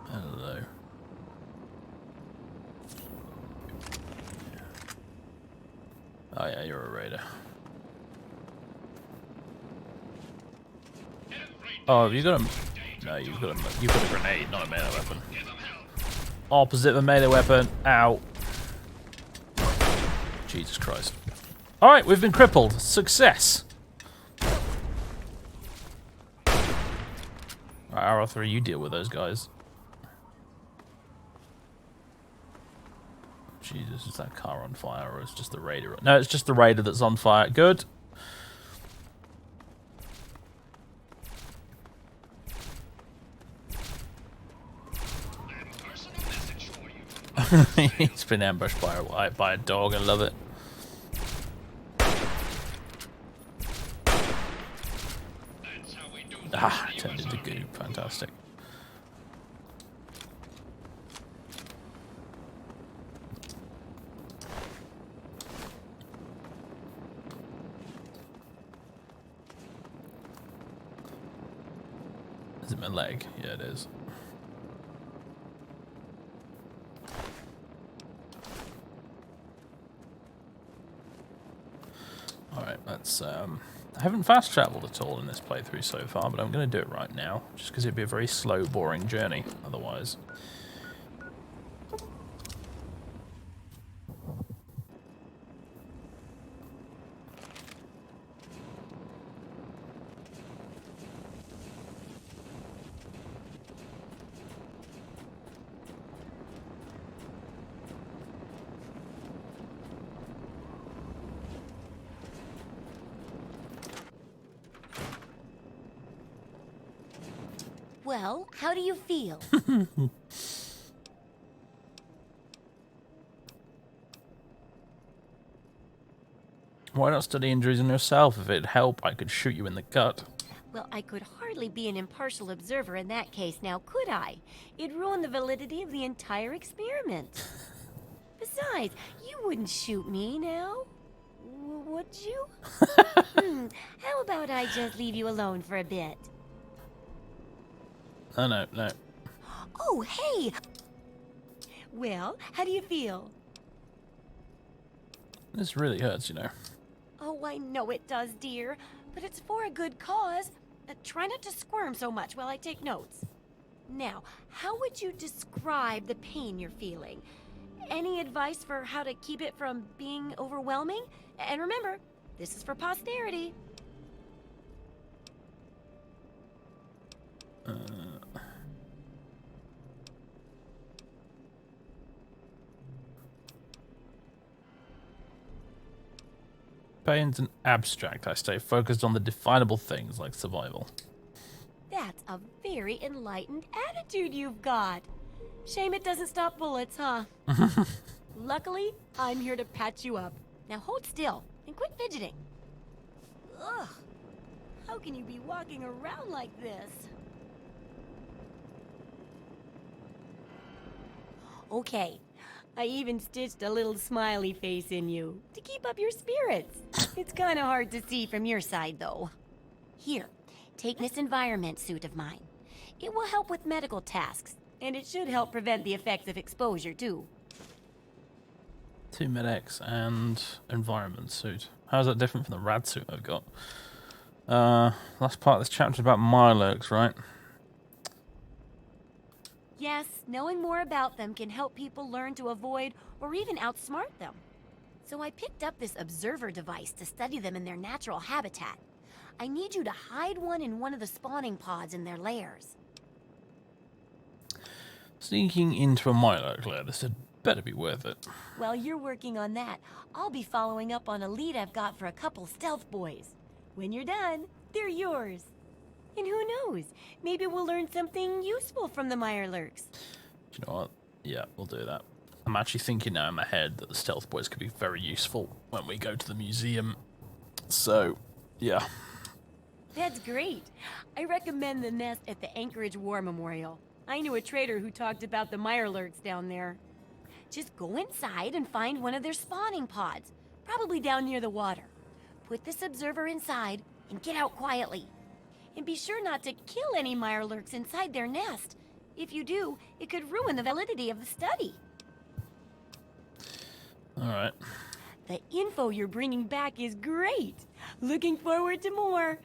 Speaker 1: Hello. Oh yeah, you're a raider. Oh, have you got a... No, you've got a grenade, not a melee weapon. Opposite of a melee weapon. Ow. Jesus Christ. Alright, we've been crippled. Success. Alright, RL3, you deal with those guys. Jesus, is that car on fire or is it just the raider? No, it's just the raider that's on fire. Good. He's been ambushed by a dog. I love it. Ah, it turned into goo. Fantastic. Is it my leg? Yeah, it is. Alright, let's I haven't fast traveled at all in this playthrough so far, but I'm going to do it right now, just because it'd be a very slow, boring journey otherwise.
Speaker 6: Well, how do you feel?
Speaker 1: Why not study injuries on yourself? If it'd help, I could shoot you in the gut.
Speaker 6: Well, I could hardly be an impartial observer in that case now, could I? It'd ruin the validity of the entire experiment. Besides, you wouldn't shoot me now. Would you? How about I just leave you alone for a bit?
Speaker 1: Oh, no, no.
Speaker 6: Oh, hey! Well, how do you feel?
Speaker 1: This really hurts, you know.
Speaker 6: Oh, I know it does, dear. But it's for a good cause. Try not to squirm so much while I take notes. Now, how would you describe the pain you're feeling? Any advice for how to keep it from being overwhelming? And remember, this is for posterity.
Speaker 1: Pain's an abstract. I stay focused on the definable things like survival.
Speaker 6: That's a very enlightened attitude you've got. Shame it doesn't stop bullets, huh? Luckily, I'm here to patch you up. Now hold still and quit fidgeting. Ugh. How can you be walking around like this? Okay. I even stitched a little smiley face in you to keep up your spirits. It's kind of hard to see from your side, though. Here, take this environment suit of mine. It will help with medical tasks, and it should help prevent the effects of exposure, too.
Speaker 1: 2 med-X and environment suit. How's that different from the rad suit I've got? Last part of this chapter is about Molerats, right?
Speaker 6: Yes, knowing more about them can help people learn to avoid or even outsmart them. So I picked up this observer device to study them in their natural habitat. I need you to hide one in one of the spawning pods in their lairs.
Speaker 1: Sneaking into a Molerat lair. This had better be worth it.
Speaker 6: While you're working on that, I'll be following up on a lead I've got for a couple stealth boys. When you're done, they're yours. And who knows, maybe we'll learn something useful from the Mirelurks.
Speaker 1: Do you know what? Yeah, we'll do that. I'm actually thinking now in my head that the stealth boys could be very useful when we go to the museum. So, yeah.
Speaker 6: That's great. I recommend the nest at the Anchorage War Memorial. I knew a trader who talked about the Mirelurks down there. Just go inside and find one of their spawning pods, probably down near the water. Put this observer inside and get out quietly. And be sure not to kill any Mirelurks inside their nest. If you do, it could ruin the validity of the study.
Speaker 1: Alright.
Speaker 6: The info you're bringing back is great. Looking forward to more.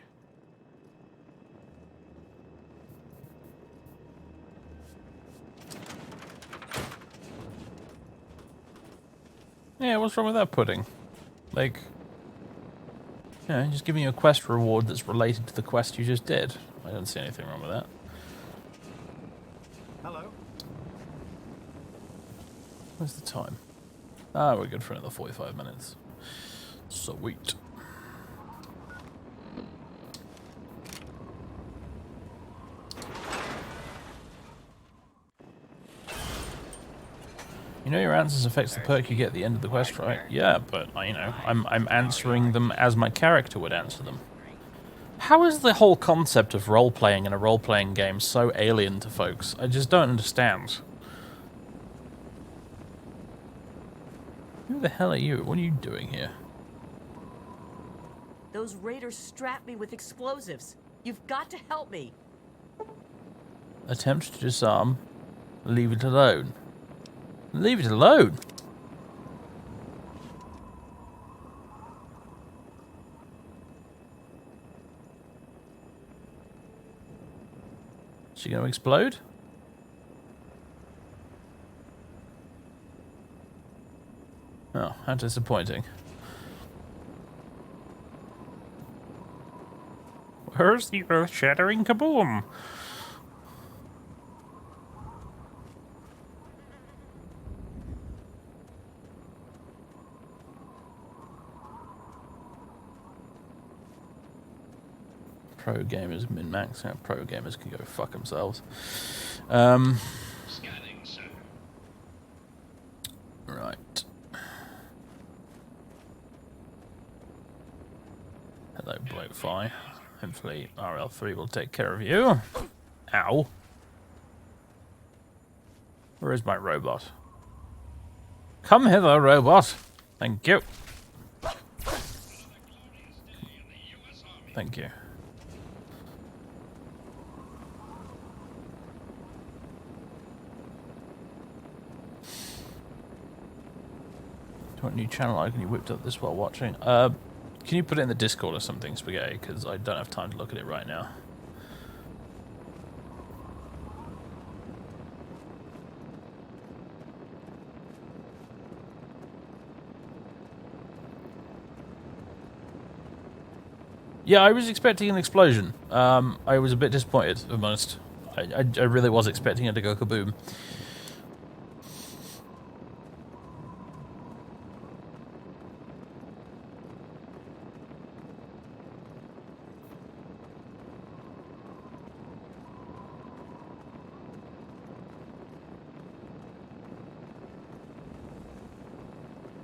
Speaker 1: Yeah, what's wrong with that pudding? Like, you know, just giving you a quest reward that's related to the quest you just did. I don't see anything wrong with that.
Speaker 5: Hello?
Speaker 1: Where's the time? Ah, we're good for another 45 minutes. Sweet. You know your answers affects the perk you get at the end of the quest, right? Yeah, but you know, I'm answering them as my character would answer them. How is the whole concept of role-playing in a role-playing game so alien to folks? I just don't understand. Who the hell are you? What are you doing here?
Speaker 7: Those raiders strapped me with explosives. You've got to help me.
Speaker 1: Attempt to disarm. Leave it alone. Leave it alone? Is she going to explode? Oh, how disappointing. Where's the earth-shattering kaboom? Pro gamers min-max. Yeah, pro gamers can go fuck themselves.
Speaker 2: Scanning, sir.
Speaker 1: Right. Hello, Bloatfly. Hopefully RL3 will take care of you. Ow. Where is my robot? Come hither, robot. Thank you. Thank you. Do you want a new channel icon you whipped up this while watching? Can you put it in the Discord or something, Spaghetti? Because I don't have time to look at it right now. Yeah, I was expecting an explosion. I was a bit disappointed, if I'm honest. I really was expecting it to go kaboom.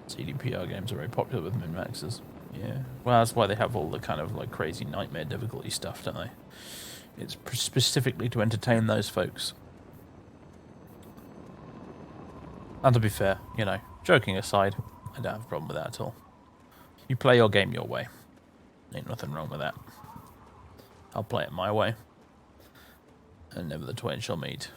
Speaker 1: CDPR games are very popular with min-maxes. Yeah, well, that's why they have all the kind of like crazy nightmare difficulty stuff, don't they? It's specifically to entertain those folks. And to be fair, you know, joking aside, I don't have a problem with that at all. You play your game your way. Ain't nothing wrong with that. I'll play it my way. And never the twain shall meet.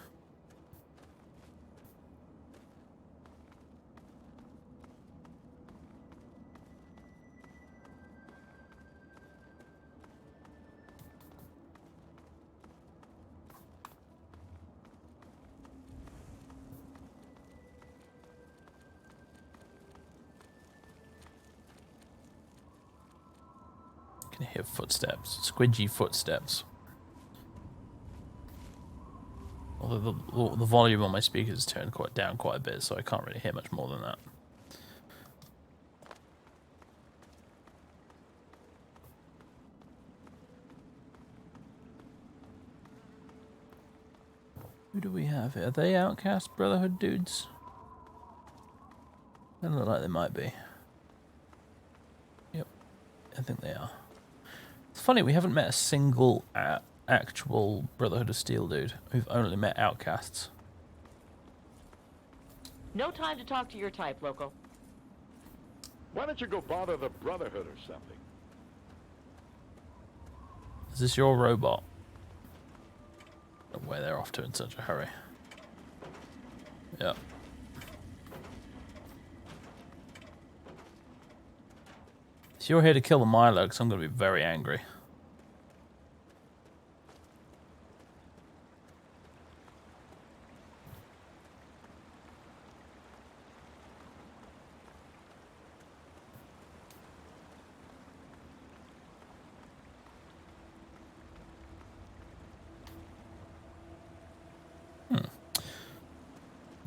Speaker 1: Can hear footsteps, squidgy footsteps. Although the volume on my speakers is turned down quite a bit, so I can't really hear much more than that. Who do we have here? Are they Outcast Brotherhood dudes? They look like they might be. Yep, I think they are. It's funny, we haven't met a single actual Brotherhood of Steel dude. We've only met Outcasts.
Speaker 7: No time to talk to your type, local.
Speaker 5: Why don't you go bother the Brotherhood or something?
Speaker 1: Is this your robot? Where they're off to in such a hurry. Yeah. If you're here to kill the Milo, because I'm going to be very angry.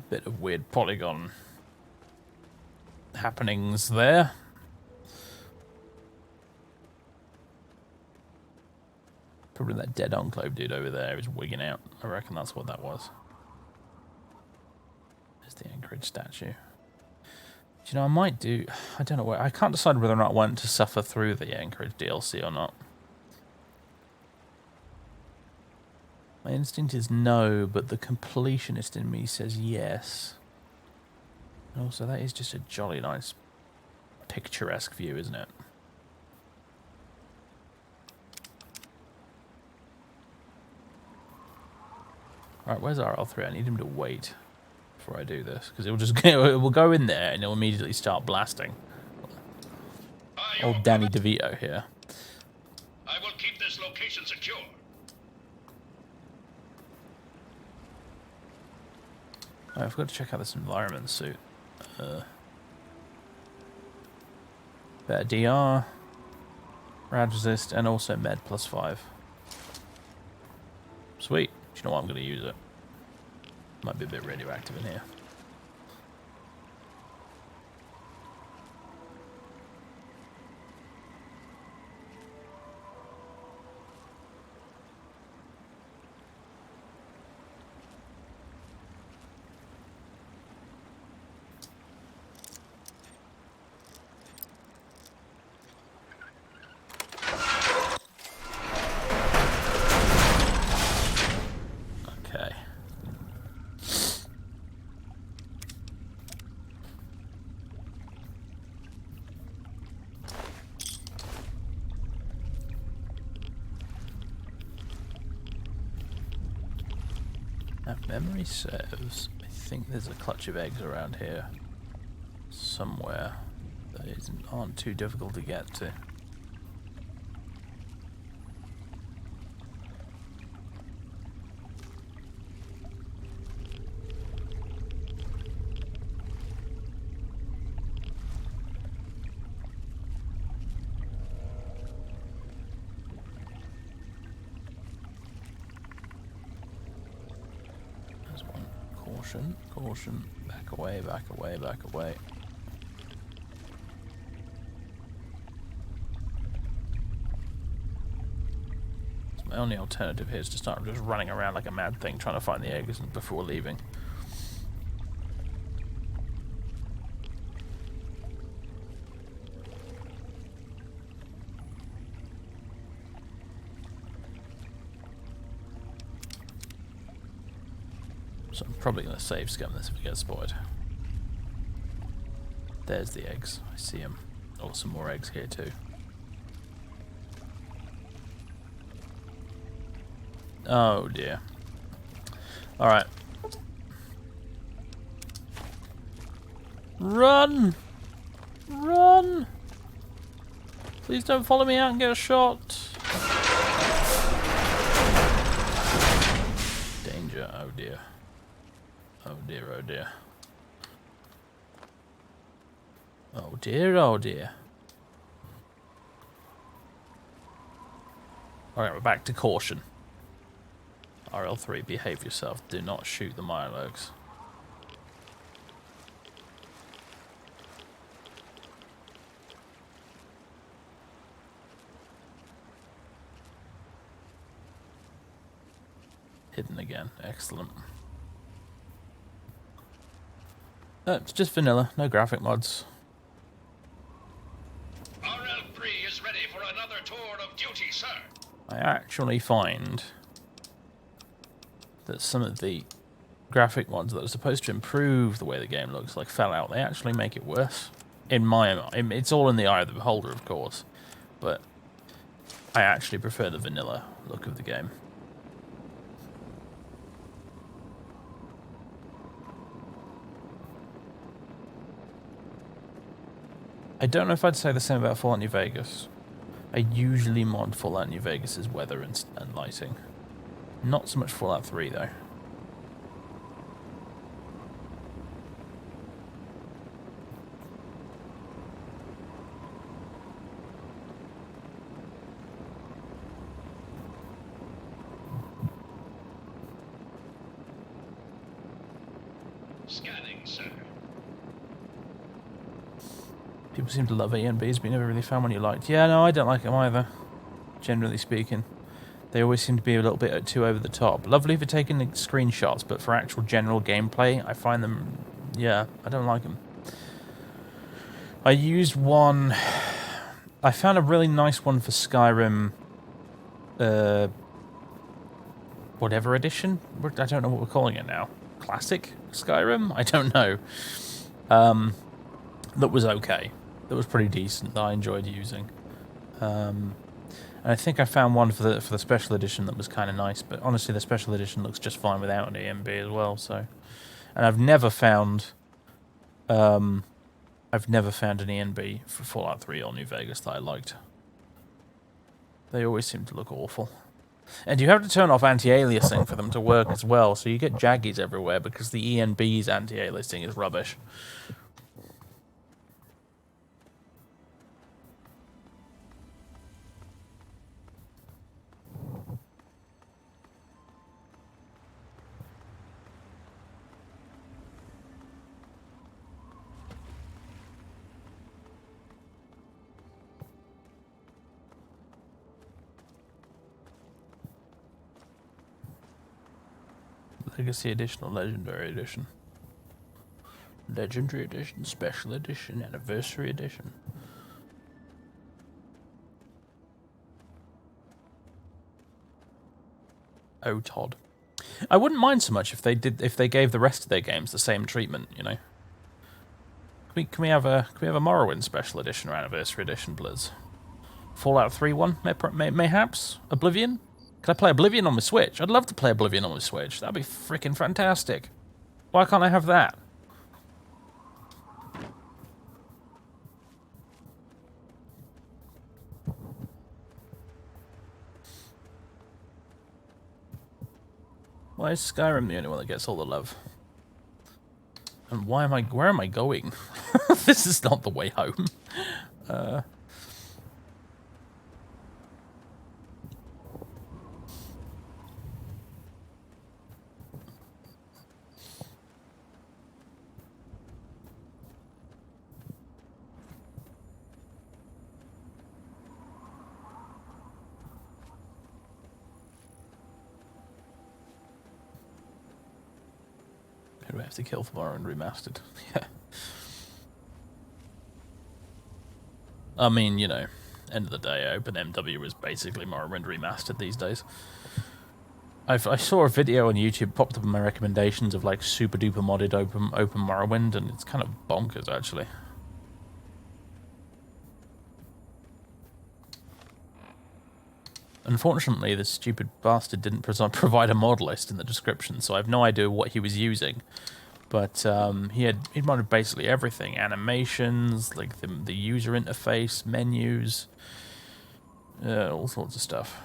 Speaker 1: Bit of weird polygon happenings there. Probably that dead enclave dude over there is wigging out. I reckon that's what that was. There's the Anchorage statue. Do you know, I might do... I don't know where... I can't decide whether or not I want to suffer through the Anchorage DLC or not. My instinct is no, but the completionist in me says yes. And also, that is just a jolly nice, picturesque view, isn't it? Alright, where's RL3? I need him to wait before I do this, because it will just it will go in there and it'll immediately start blasting. Old Danny DeVito here.
Speaker 2: I will keep this location secure.
Speaker 1: I forgot to check out this environment suit. Better DR, rad resist, and also med +5. Sweet. Do you know what? I'm going to use it. Might be a bit radioactive in here. Okay. If memory serves, I think there's a clutch of eggs around here somewhere that aren't too difficult to get to. There's one. Caution, caution. Back away, back away, back away. So my only alternative here is to start just running around like a mad thing trying to find the eggs before leaving. So I'm probably going to save scum this if we get spotted. There's the eggs. I see them. Oh, some more eggs here too. Oh dear. Alright. Run! Run! Please don't follow me out and get a shot. Danger. Oh dear. Oh dear, oh dear. Oh dear, oh dear. Alright, we're back to caution. RL3, behave yourself. Do not shoot the Mirelurks. Hidden again. Excellent. It's just vanilla, no graphic mods.
Speaker 2: RL3 is ready for another tour of duty, sir.
Speaker 1: I actually find that some of the graphic mods that are supposed to improve the way the game looks, like Fallout, they actually make it worse. In my mind, it's all in the eye of the beholder, of course, but I actually prefer the vanilla look of the game. I don't know if I'd say the same about Fallout New Vegas. I usually mod Fallout New Vegas' weather and lighting. Not so much Fallout 3 though.
Speaker 2: Scanning, sir.
Speaker 1: People seem to love A and Bs, but you never really found one you liked. Yeah, no, I don't like them either, generally speaking. They always seem to be a little bit too over the top. Lovely for taking the screenshots, but for actual general gameplay, I find them, yeah, I don't like them. I used one, I found a really nice one for Skyrim whatever edition. I don't know what we're calling it now. Classic Skyrim? I don't know. That was okay. That was pretty decent. That I enjoyed using. And I think I found one for the special edition that was kind of nice. But honestly, the special edition looks just fine without an EMB as well. So, and I've never found an ENB for Fallout 3 or New Vegas that I liked. They always seem to look awful. And you have to turn off anti-aliasing for them to work as well, so you get jaggies everywhere because the ENB's anti-aliasing is rubbish. Legacy Edition or Legendary Edition? Legendary Edition, Special Edition, Anniversary Edition. Oh, Todd. I wouldn't mind so much if they gave the rest of their games the same treatment, you know. Can we have a Morrowind Special Edition or Anniversary Edition, please? Fallout 3 one, mayhaps? Oblivion? Can I play Oblivion on my Switch? I'd love to play Oblivion on my Switch. That'd be freaking fantastic. Why can't I have that? Why is Skyrim the only one that gets all the love? And where am I going? This is not the way home. Who do we have to kill for Morrowind Remastered? Yeah. I mean, you know, end of the day, OpenMW is basically Morrowind Remastered these days. I saw a video on YouTube, popped up in my recommendations of like super duper modded open Morrowind, and it's kind of bonkers actually. Unfortunately, this stupid bastard didn't provide a mod list in the description, so I have no idea what he was using. But he modded basically everything: animations, like the user interface, menus, all sorts of stuff.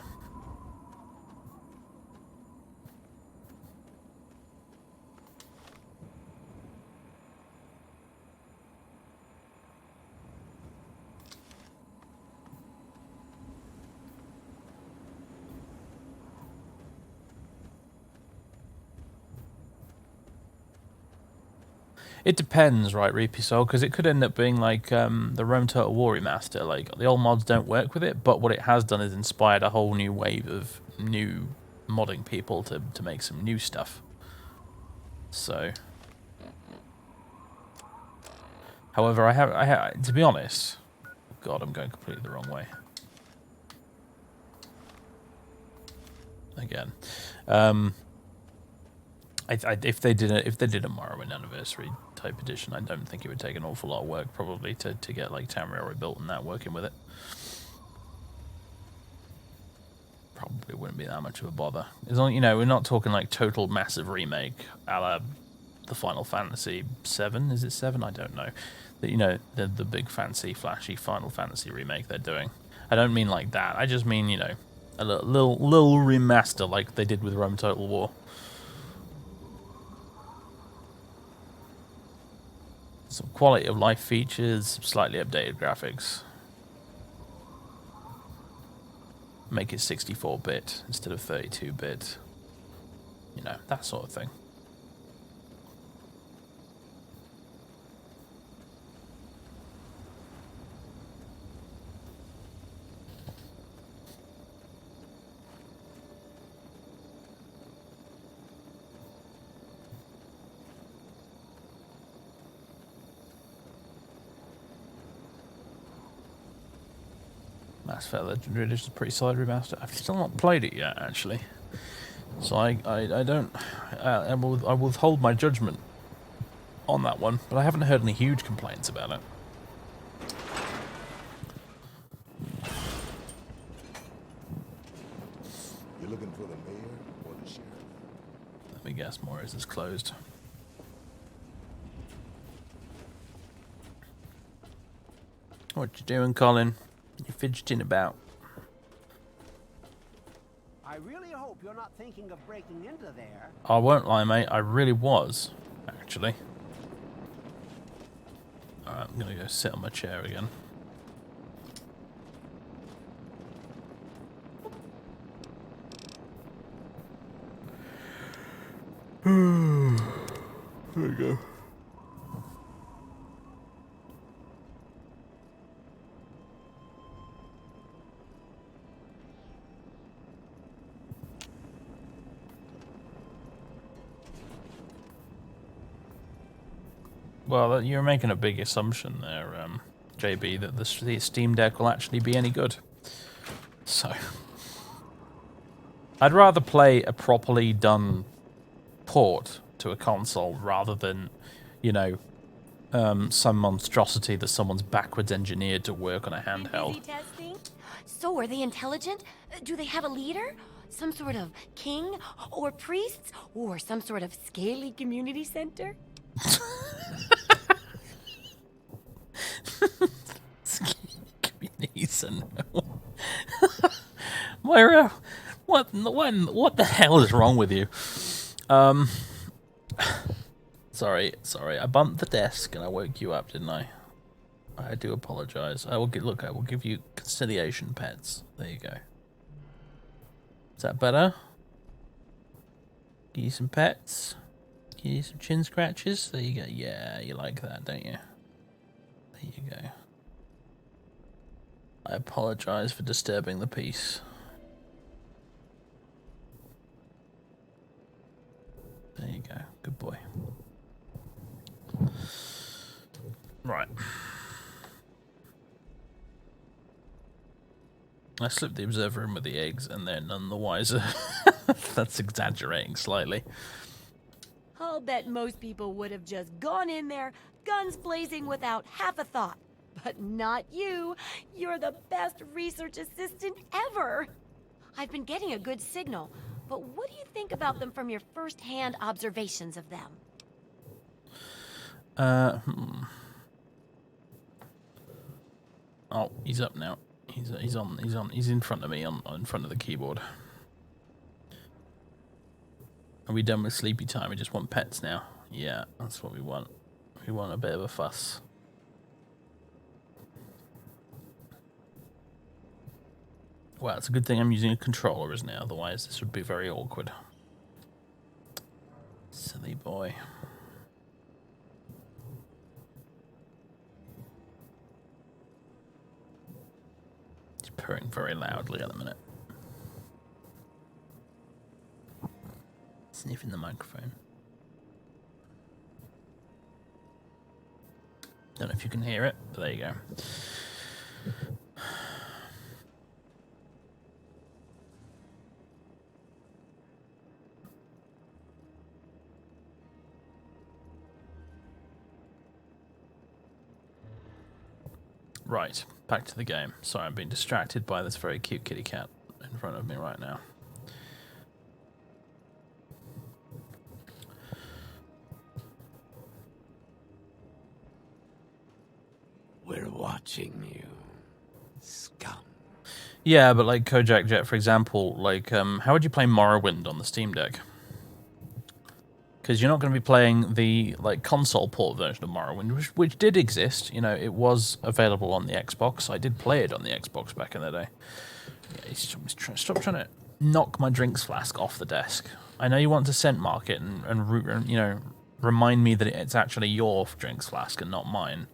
Speaker 1: It depends, right, Reapy Soul, because it could end up being like the Rome Total War remaster. Like, the old mods don't work with it, but what it has done is inspired a whole new wave of new modding people to make some new stuff. So, however, I have to be honest. God, I'm going completely the wrong way. Again, if they did a Morrowind Anniversary type edition, I don't think it would take an awful lot of work probably to get like Tamriel rebuilt and that working with it. Probably wouldn't be that much of a bother. As long, you know, we're not talking like total massive remake a la the Final Fantasy 7. Is it 7? I don't know. You know, the big fancy flashy Final Fantasy remake they're doing. I don't mean like that. I just mean, you know, a little remaster like they did with Rome Total War. Some quality of life features, slightly updated graphics. Make it 64-bit instead of 32-bit. You know, that sort of thing. Mass Effect Legendary Edition is a pretty solid remaster. I've still not played it yet, actually. So I don't, I will withhold my judgment on that one, but I haven't heard any huge complaints about it.
Speaker 9: You're looking for the mayor or the sheriff?
Speaker 1: Let me guess, Molerats is closed. What you doing, Colin? You fidgeting about?
Speaker 10: I really hope you're not thinking of breaking into there.
Speaker 1: I won't lie, mate. I really was, actually. Alright, I'm gonna go sit on my chair again. There we go. Well, you're making a big assumption there, JB, that the Steam Deck will actually be any good. So, I'd rather play a properly done port to a console rather than, you know, some monstrosity that someone's backwards engineered to work on a handheld.
Speaker 6: Busy testing? So, are they intelligent? Do they have a leader? Some sort of king? Or priests? Or some sort of scaly community center?
Speaker 1: Moira, what the hell is wrong with you? Sorry, I bumped the desk and I woke you up, didn't I? I do apologize. I will give you conciliation pets. There you go. Is that better? Give you some pets. Give you some chin scratches. There you go. Yeah, you like that, don't you? There you go. I apologize for disturbing the peace. There you go. Good boy. Right. I slipped the observer in with the eggs and they're none the wiser. That's exaggerating slightly.
Speaker 6: I'll bet most people would have just gone in there, guns blazing without half a thought. But not you. You're the best research assistant ever. I've been getting a good signal, but what do you think about them from your first-hand observations of them?
Speaker 1: Oh, he's up now. He's in front of me in front of the keyboard. Are we done with sleepy time? We just want pets now. Yeah, that's what we want. We want a bit of a fuss. Well, it's a good thing I'm using a controller, isn't it? Otherwise, this would be very awkward. Silly boy. He's purring very loudly at the minute. Sniffing the microphone. Don't know if you can hear it, but there you go. Right, back to the game. Sorry, I'm being distracted by this very cute kitty cat in front of me right now.
Speaker 4: We're watching you, scum.
Speaker 1: Yeah, but like Kojak Jet, for example, like, how would you play Morrowind on the Steam Deck? Because you're not going to be playing the like console port version of Morrowind, which did exist. You know, it was available on the Xbox. I did play it on the Xbox back in the day. Yeah, stop trying to knock my drinks flask off the desk. I know you want to scent mark it and you know, remind me that it's actually your drinks flask and not mine.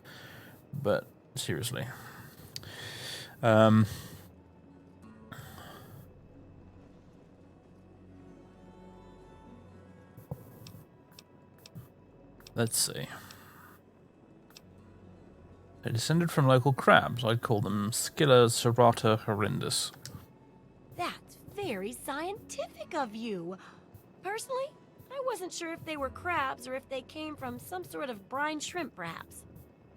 Speaker 1: But seriously. Let's see. They descended from local crabs. I'd call them Scilla serrata horrendus.
Speaker 6: That That's very scientific of you. Personally, I wasn't sure if they were crabs or if they came from some sort of brine shrimp, perhaps.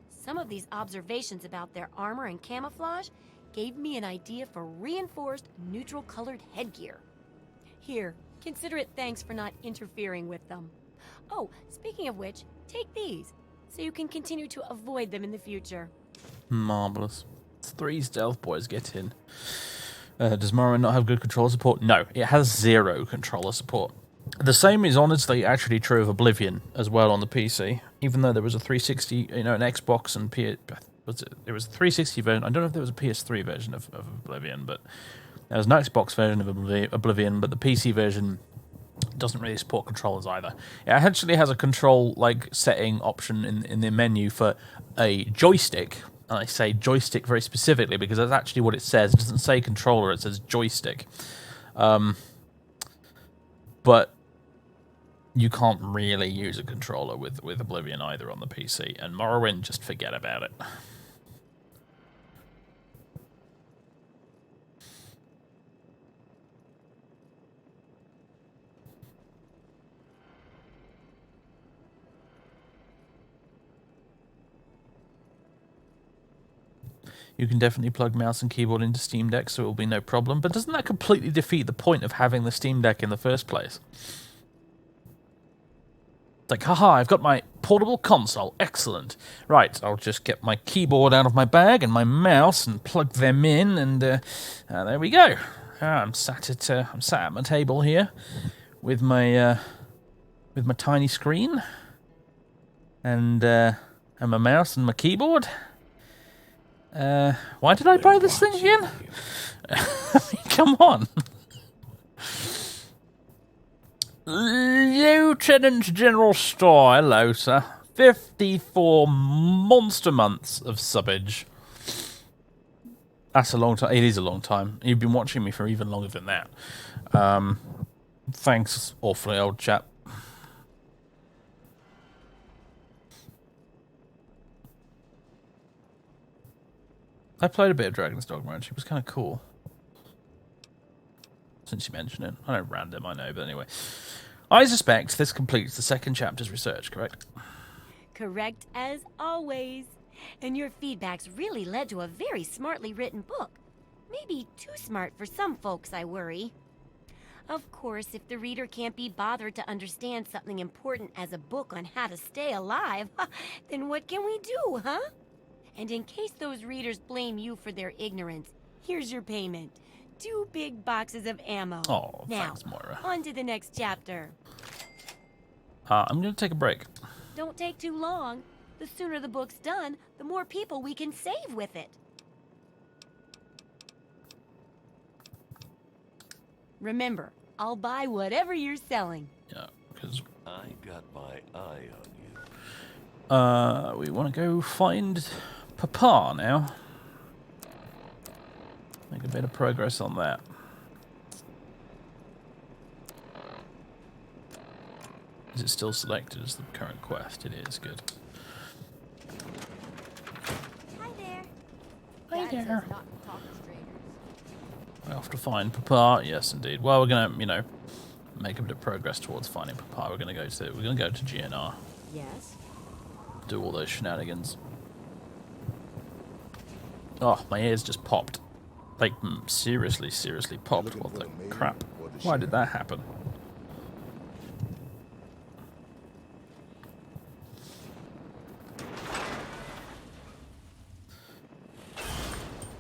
Speaker 6: Some of these observations about their armor and camouflage gave me an idea for reinforced neutral-colored headgear. Here, consider it thanks for not interfering with them. Oh, speaking of which, take these, so you can continue to avoid them in the future.
Speaker 1: Marvelous. 3 stealth boys get in. Does Morrowind not have good controller support? No, it has 0 controller support. The same is honestly actually true of Oblivion as well on the PC. Even though there was a 360, an Xbox and there was a 360 version. I don't know if there was a PS3 version of Oblivion, but there was an Xbox version of Oblivion, but the PC version doesn't really support controllers either. It actually has a control setting option in the menu for a joystick. And I say joystick very specifically because that's actually what it says. It doesn't say controller, it says joystick. But you can't really use a controller with Oblivion either on the PC. And Morrowind, just forget about it. You can definitely plug mouse and keyboard into Steam Deck, so it will be no problem. But doesn't that completely defeat the point of having the Steam Deck in the first place? It's like, haha, I've got my portable console. Excellent. Right, I'll just get my keyboard out of my bag and my mouse and plug them in, and there we go. I'm sat at my table here with my tiny screen and my mouse and my keyboard. Why did I buy this thing again? Come on. Lieutenant General Store, hello, sir. 54 monster months of subbage. That's a long time. It is a long time. You've been watching me for even longer than that. Thanks awfully, old chap. I played a bit of Dragon's Dogma, and it was kind of cool. Since you mentioned it. I know random, I know, but anyway. I suspect this completes the second chapter's research, correct?
Speaker 6: Correct as always. And your feedback's really led to a very smartly written book. Maybe too smart for some folks, I worry. Of course, if the reader can't be bothered to understand something important as a book on how to stay alive, then what can we do, huh? And in case those readers blame you for their ignorance, here's your payment. 2 big boxes of ammo.
Speaker 1: Oh,
Speaker 6: now,
Speaker 1: thanks, Moira.
Speaker 6: On to the next chapter.
Speaker 1: I'm going to take a break.
Speaker 6: Don't take too long. The sooner the book's done, the more people we can save with it. Remember, I'll buy whatever you're selling.
Speaker 1: Yeah, because
Speaker 11: I got my eye on you.
Speaker 1: We want to go find Papa now. Make a bit of progress on that. Is it still selected as the current quest? It is, good.
Speaker 6: Hi there.
Speaker 1: Hi there. I have to find Papa. Yes, indeed. Well, we're gonna, make a bit of progress towards finding Papa. We're gonna go to GNR.
Speaker 6: Yes.
Speaker 1: Do all those shenanigans. Oh, my ears just popped. Like, seriously popped. What the crap? Why did that happen?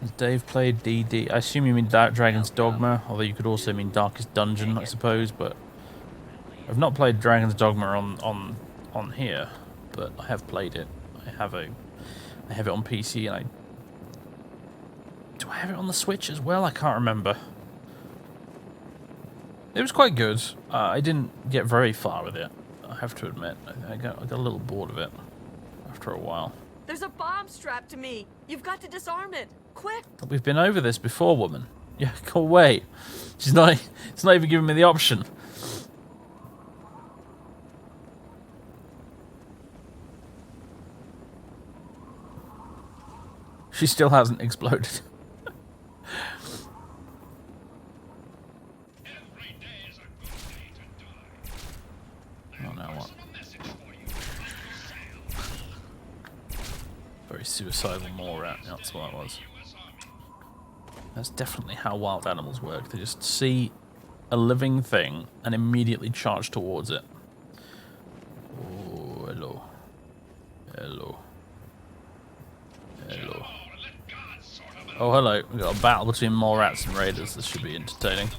Speaker 1: Has Dave played DD? I assume you mean Dragon's Dogma, although you could also mean Darkest Dungeon, I suppose, but I've not played Dragon's Dogma on here, but I have played it. I have it on PC, and do I have it on the Switch as well? I can't remember. It was quite good. I didn't get very far with it, I have to admit. I got a little bored of it after a while.
Speaker 7: There's a bomb strapped to me. You've got to disarm it. Quick.
Speaker 1: We've been over this before, woman. Yeah, go away. It's not even giving me the option. She still hasn't exploded.
Speaker 2: Every day is a good day to die.
Speaker 1: Oh, now what?
Speaker 2: Personal message for you, Uncle Sam.
Speaker 1: Very suicidal Molerat, that's what that was.
Speaker 2: U.S. Army.
Speaker 1: That's definitely how wild animals work. They just see a living thing and immediately charge towards it. Oh, hello. Hello. Hello.
Speaker 2: Oh, and let God sort 'em out.
Speaker 1: Oh, hello. We've got a battle between Molerats and Raiders. This should be entertaining.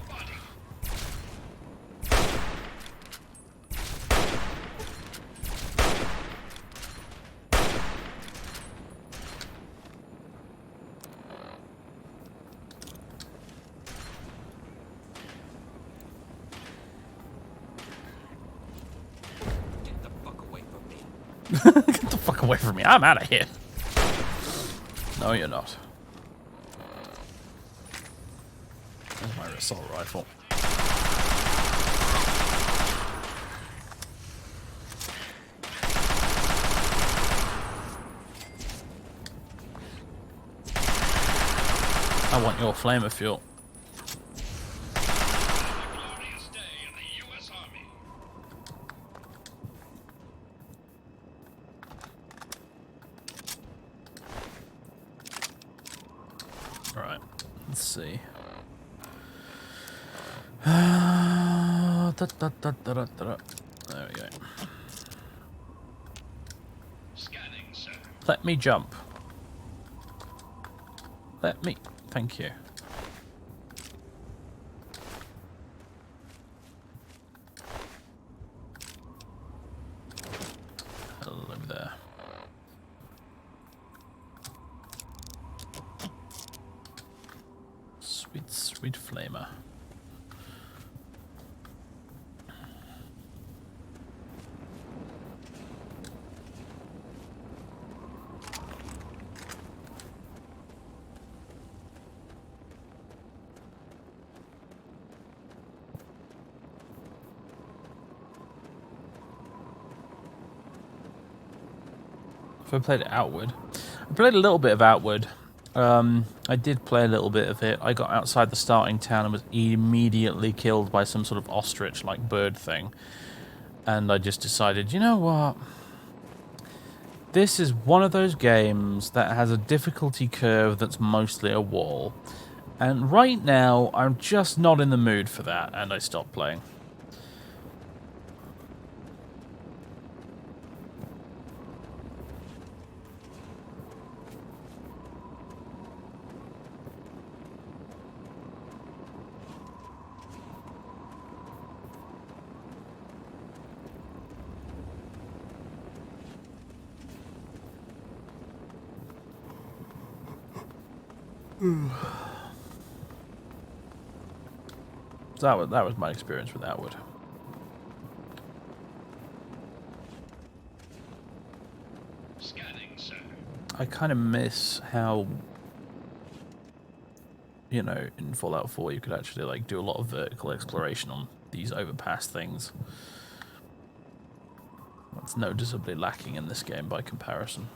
Speaker 4: Get the fuck away from me.
Speaker 1: Get the fuck away from me. I'm out of here. No, you're not. There's my assault rifle. I want your flamer fuel.
Speaker 2: Glorious day in the U.S. Army.
Speaker 1: Alright, let's see. There we go.
Speaker 2: Scanning, sir.
Speaker 1: Let me jump. Let me. Thank you. Hello there. Sweet, sweet flamer. If I played it Outward, I played a little bit of Outward. I did play a little bit of it. I got outside the starting town and was immediately killed by some sort of ostrich-like bird thing. And I just decided, you know what? This is one of those games that has a difficulty curve that's mostly a wall. And right now, I'm just not in the mood for that, and I stopped playing. So that was my experience with Outward.
Speaker 2: Scanning, sir.
Speaker 1: I kind of miss how, you know, in Fallout 4 you could actually like do a lot of vertical exploration on these overpass things. That's noticeably lacking in this game by comparison.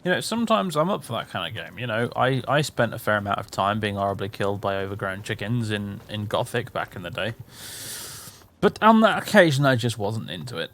Speaker 1: You know, sometimes I'm up for that kind of game. You know, I spent a fair amount of time being horribly killed by overgrown chickens in Gothic back in the day. But on that occasion, I just wasn't into it.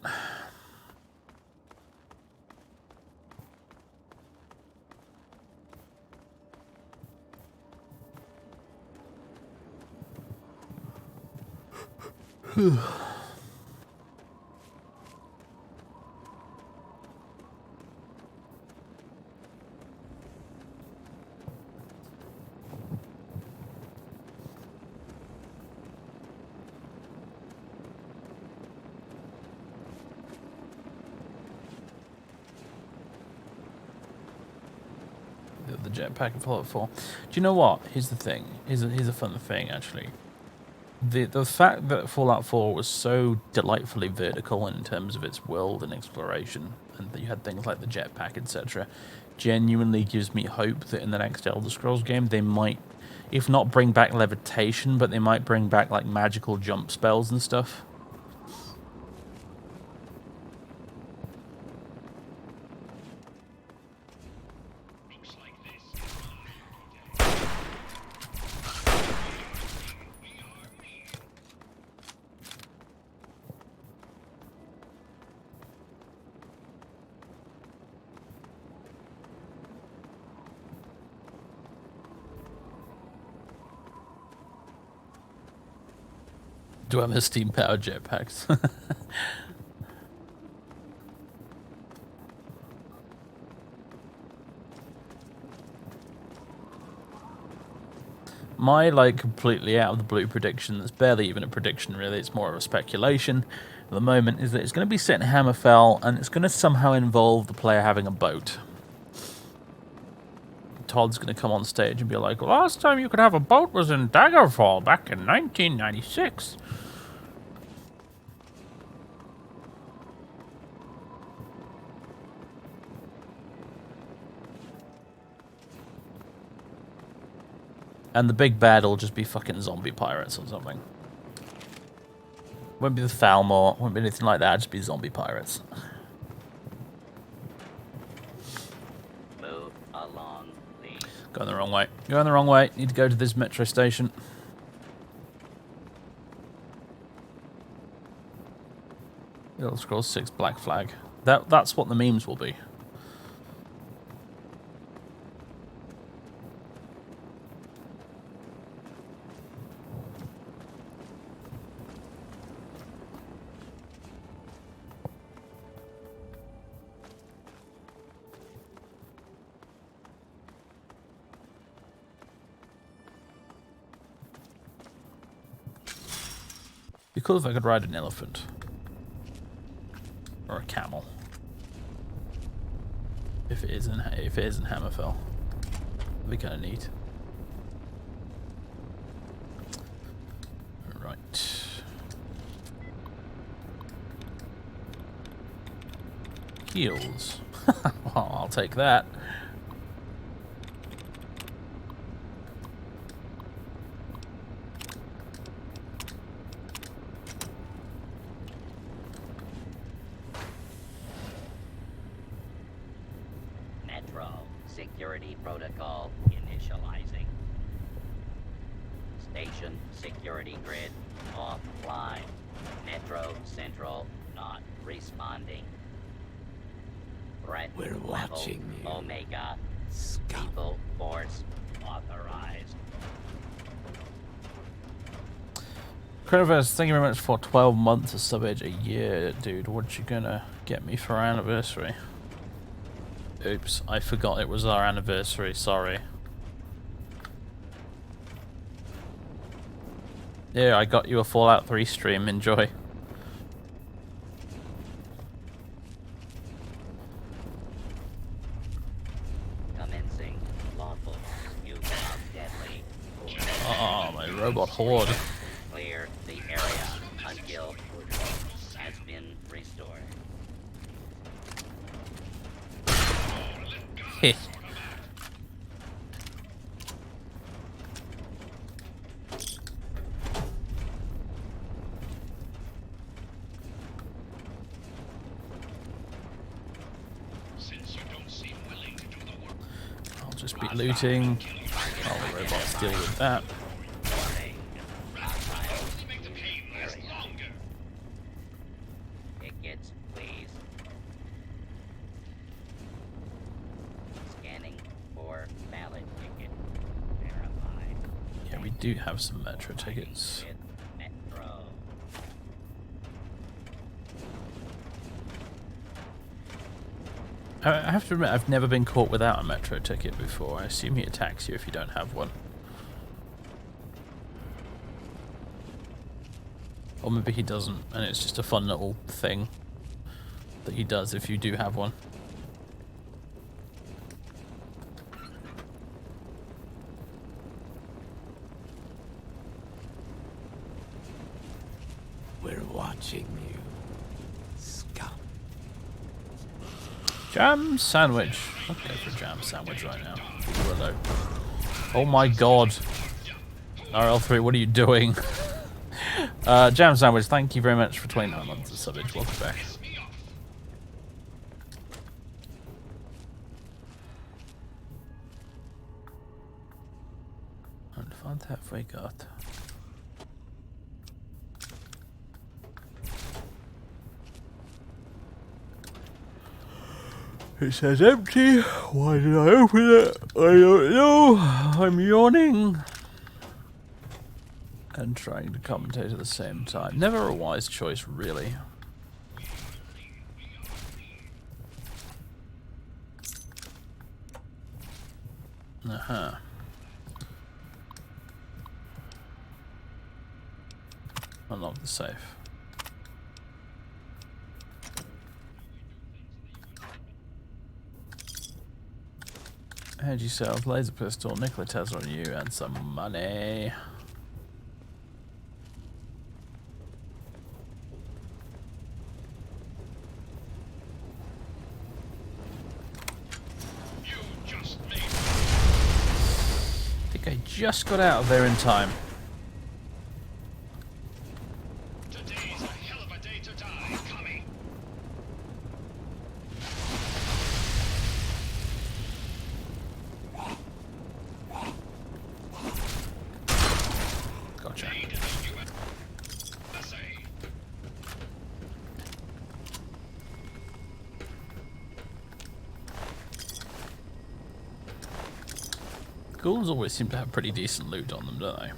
Speaker 1: The jetpack in Fallout 4. Do you know what? Here's the thing. Here's a fun thing, actually. The fact that Fallout 4 was so delightfully vertical in terms of its world and exploration, and that you had things like the jetpack, etc., genuinely gives me hope that in the next Elder Scrolls game they might, if not bring back levitation, but they might bring back like magical jump spells and stuff. Do I have the steam powered jetpacks? My, like, completely out of the blue prediction, that's barely even a prediction really, it's more of a speculation at the moment, is that it's going to be set in Hammerfell and it's going to somehow involve the player having a boat. Todd's going to come on stage and be like, last time you could have a boat was in Daggerfall back in 1996. And the big bad will just be fucking zombie pirates or something. Won't be the Thalmor, won't be anything like that, just be zombie pirates.
Speaker 8: Move along, please.
Speaker 1: Going the wrong way. Going the wrong way. Need to go to this metro station. Elder Scrolls 6 Black Flag. That's what the memes will be. Be cool if I could ride an elephant. Or a camel. If it is in Hammerfell. That'd be kinda neat. Right. Heels. Well, I'll take that.
Speaker 8: Security protocol initializing. Station security grid offline. Metro Central not responding. Threat
Speaker 4: We're
Speaker 8: level
Speaker 4: watching you.
Speaker 8: Omega.
Speaker 4: Scum.
Speaker 8: Lethal force authorized.
Speaker 1: Chronoverse, thank you very much for 12 months of sub-age a year, dude. What you gonna get me for our anniversary? Oops, I forgot it was our anniversary, sorry. Yeah, I got you a Fallout 3 stream, enjoy.
Speaker 8: Commencing lawful use of deadly.
Speaker 1: Oh, my robot horde.
Speaker 8: Clear the area until has been restored.
Speaker 1: Heh.
Speaker 2: Since you don't seem willing to do the work,
Speaker 1: I'll just be looting. While the robots deal with that.
Speaker 2: only make the pain last longer.
Speaker 8: Tickets, please. Scanning for valid ticket. Verified.
Speaker 1: Yeah, we do have some metro tickets.
Speaker 8: With Metro.
Speaker 1: I have to admit, I've never been caught without a metro ticket before. I assume he attacks you if you don't have one. Or maybe he doesn't, and it's just a fun little thing that he does if you do have one.
Speaker 4: We're watching you. Scum.
Speaker 1: Jam sandwich. I'll go for jam sandwich right now. Hello. Oh my god. RL3, what are you doing? Jam sandwich, thank you very much for 29 months of subbage. Welcome back. And what have we got? It says empty. Why did I open it? I don't know. I'm yawning. and trying to commentate at the same time. Never a wise choice, really. Uh-huh. Unlock the safe. Energy cells, laser pistol, nuclear Tesla on you, and some money.
Speaker 2: You just made
Speaker 1: I think I just got out of there in time.
Speaker 2: today's a hell of a day to die, Tommy.
Speaker 1: Gotcha.
Speaker 2: Made in the USA.
Speaker 1: Ghouls always seem to have pretty decent loot on them, don't they?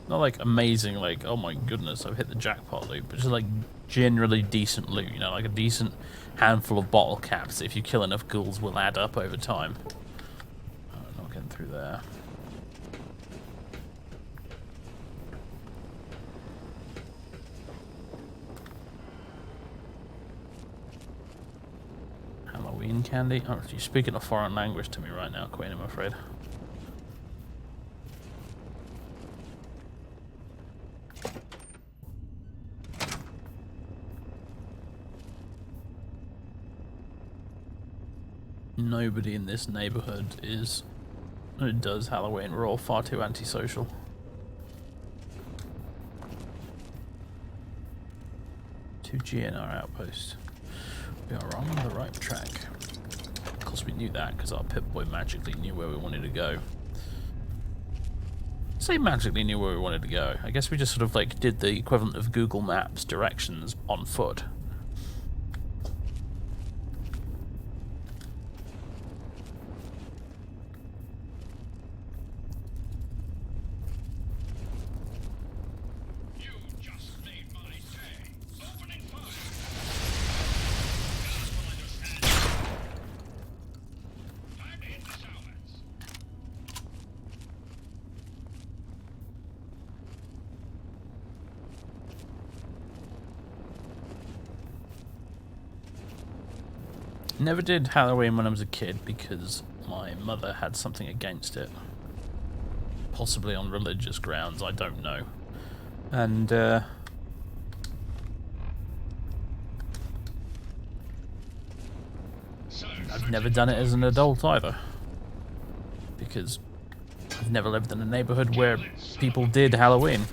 Speaker 1: Not like amazing, like, oh my goodness, I've hit the jackpot loot, but just like generally decent loot, you know, like a decent handful of bottle caps. If you kill enough ghouls, will add up over time. Oh, not getting through there. Halloween candy? Oh, you're speaking a foreign language to me right now, Queen, I'm afraid. Nobody in this neighborhood does Halloween. We're all far too antisocial. To GNR outpost. We are on the right track. Of course we knew that because our Pip-Boy magically knew where we wanted to go. Say magically knew where we wanted to go. I guess we just sort of like did the equivalent of Google Maps directions on foot.
Speaker 2: You just made my day. Opening fire. God will understand. Time to hit the showers.
Speaker 1: Never did Halloween when I was a kid because my mother had something against it. Possibly on religious grounds, I don't know. And, I've never done it as an adult either. Because I've never lived in a neighborhood where people did Halloween.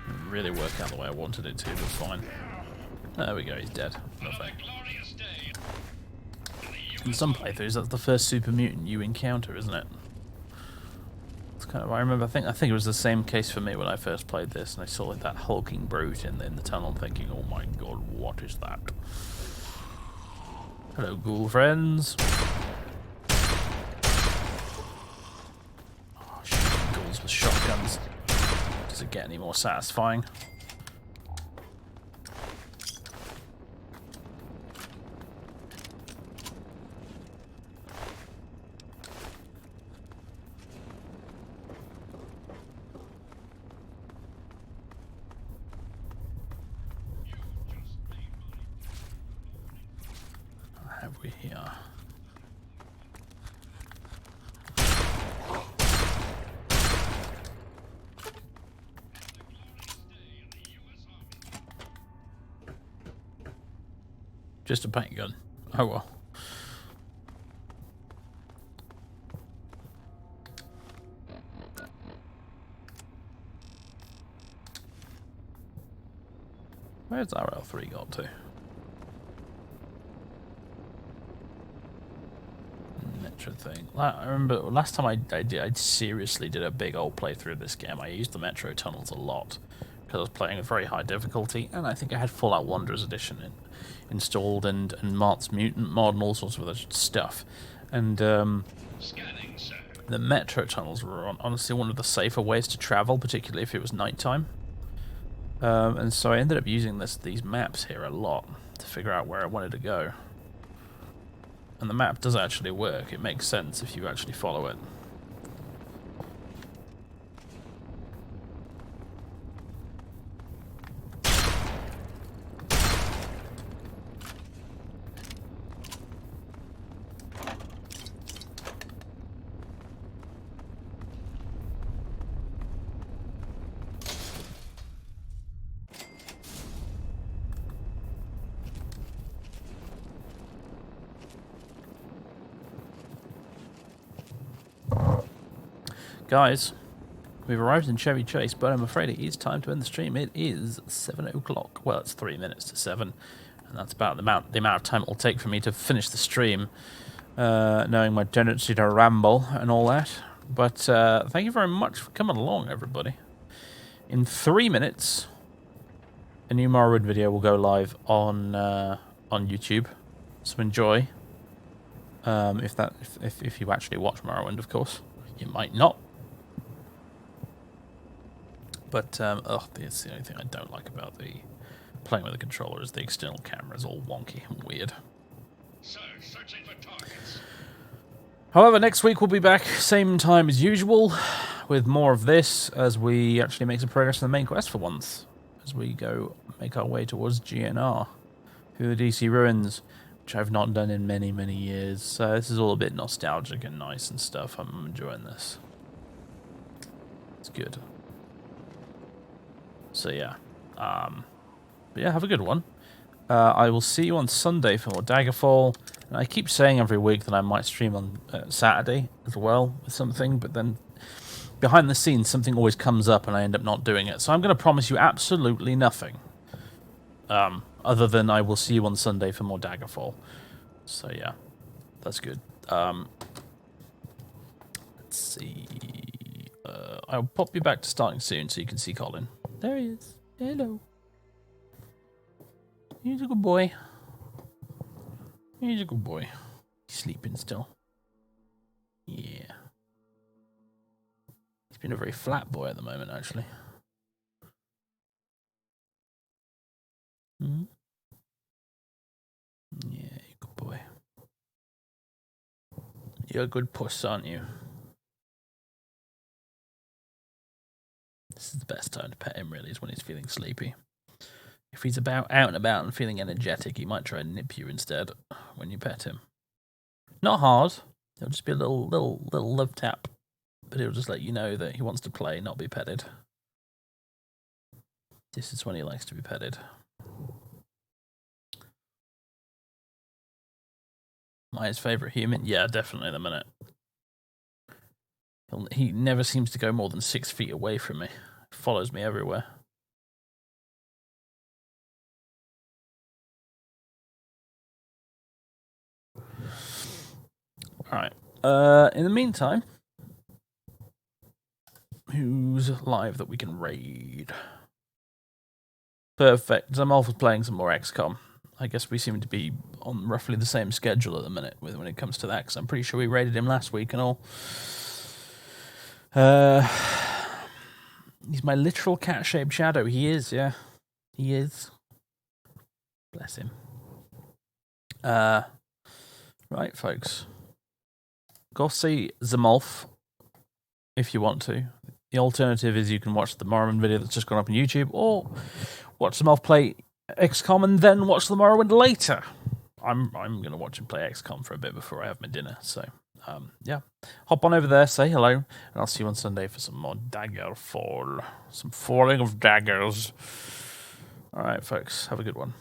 Speaker 1: Didn't really work out the way I wanted it to, but fine. There we go, he's dead. Lovely.
Speaker 2: Glorious day.
Speaker 1: In some playthroughs, that's the first super mutant you encounter, isn't it? It's kind of. I remember. I think it was the same case for me when I first played this, and I saw like that hulking brute in the tunnel, thinking, "Oh my god, what is that?" Hello, ghoul friends. Oh, shooting ghouls with shotguns. Does it get any more satisfying? What have we here? Just a paint gun. Oh well. Where's RL3 got to? Metro thing. I remember last time I seriously did a big old playthrough of this game. I used the Metro tunnels a lot because I was playing a very high difficulty, and I think I had Fallout Wanderers Edition in. installed, and Mart's Mutant mod and all sorts of other stuff. And
Speaker 2: Scanning, sir.
Speaker 1: the metro tunnels were honestly one of the safer ways to travel, particularly if it was nighttime. And so I ended up using these maps here a lot to figure out where I wanted to go. And the map does actually work. It makes sense if you actually follow it. Guys, we've arrived in Chevy Chase, but I'm afraid it is time to end the stream. It is 7 o'clock. Well, it's 3 minutes to 7, and that's about the amount of time it will take for me to finish the stream, knowing my tendency to ramble and all that. But thank you very much for coming along, everybody. In 3 minutes, a new Morrowind video will go live on YouTube, so enjoy. If you actually watch Morrowind, of course. You might not. But, that's the only thing I don't like about the playing with the controller is the external camera is all wonky and weird.
Speaker 2: Sir, searching for targets.
Speaker 1: However, next week we'll be back, same time as usual, with more of this, as we actually make some progress in the main quest for once, as we go make our way towards GNR, through the DC ruins, which I've not done in many, many years. So this is all a bit nostalgic and nice and stuff. I'm enjoying this. It's good. So yeah, but yeah, have a good one. I will see you on Sunday for more Daggerfall. And I keep saying every week that I might stream on Saturday as well with something, but then behind the scenes something always comes up and I end up not doing it. So I'm going to promise you absolutely nothing, other than I will see you on Sunday for more Daggerfall. So yeah, that's good. Let's see. I'll pop you back to starting soon so you can see Colin. There he is. Hello. He's a good boy. He's a good boy. He's sleeping still. Yeah. He's been a very flat boy at the moment, actually. Hmm? Yeah, you're a good boy. You're a good puss, aren't you? This is the best time to pet him, really, is when he's feeling sleepy. If he's out and about and feeling energetic, he might try and nip you instead when you pet him. Not hard. It'll just be a little love tap. But he'll just let you know that he wants to play, not be petted. This is when he likes to be petted. Am I his favourite human? Yeah, definitely at the minute. He never seems to go more than 6 feet away from me. Follows me everywhere. Alright. In the meantime, who's live that we can raid? Perfect. Zamolf was playing some more XCOM. I guess we seem to be on roughly the same schedule at the minute when it comes to that, because I'm pretty sure we raided him last week and all. He's my literal cat-shaped shadow. He is, yeah. He is. Bless him. Right, folks. Go see Zamolf if you want to. The alternative is you can watch the Morrowind video that's just gone up on YouTube, or watch Zamolf play XCOM and then watch the Morrowind later. I'm going to watch him play XCOM for a bit before I have my dinner, so... yeah, hop on over there, say hello, and I'll see you on Sunday for some more Daggerfall. Some falling of daggers. Alright, folks, have a good one.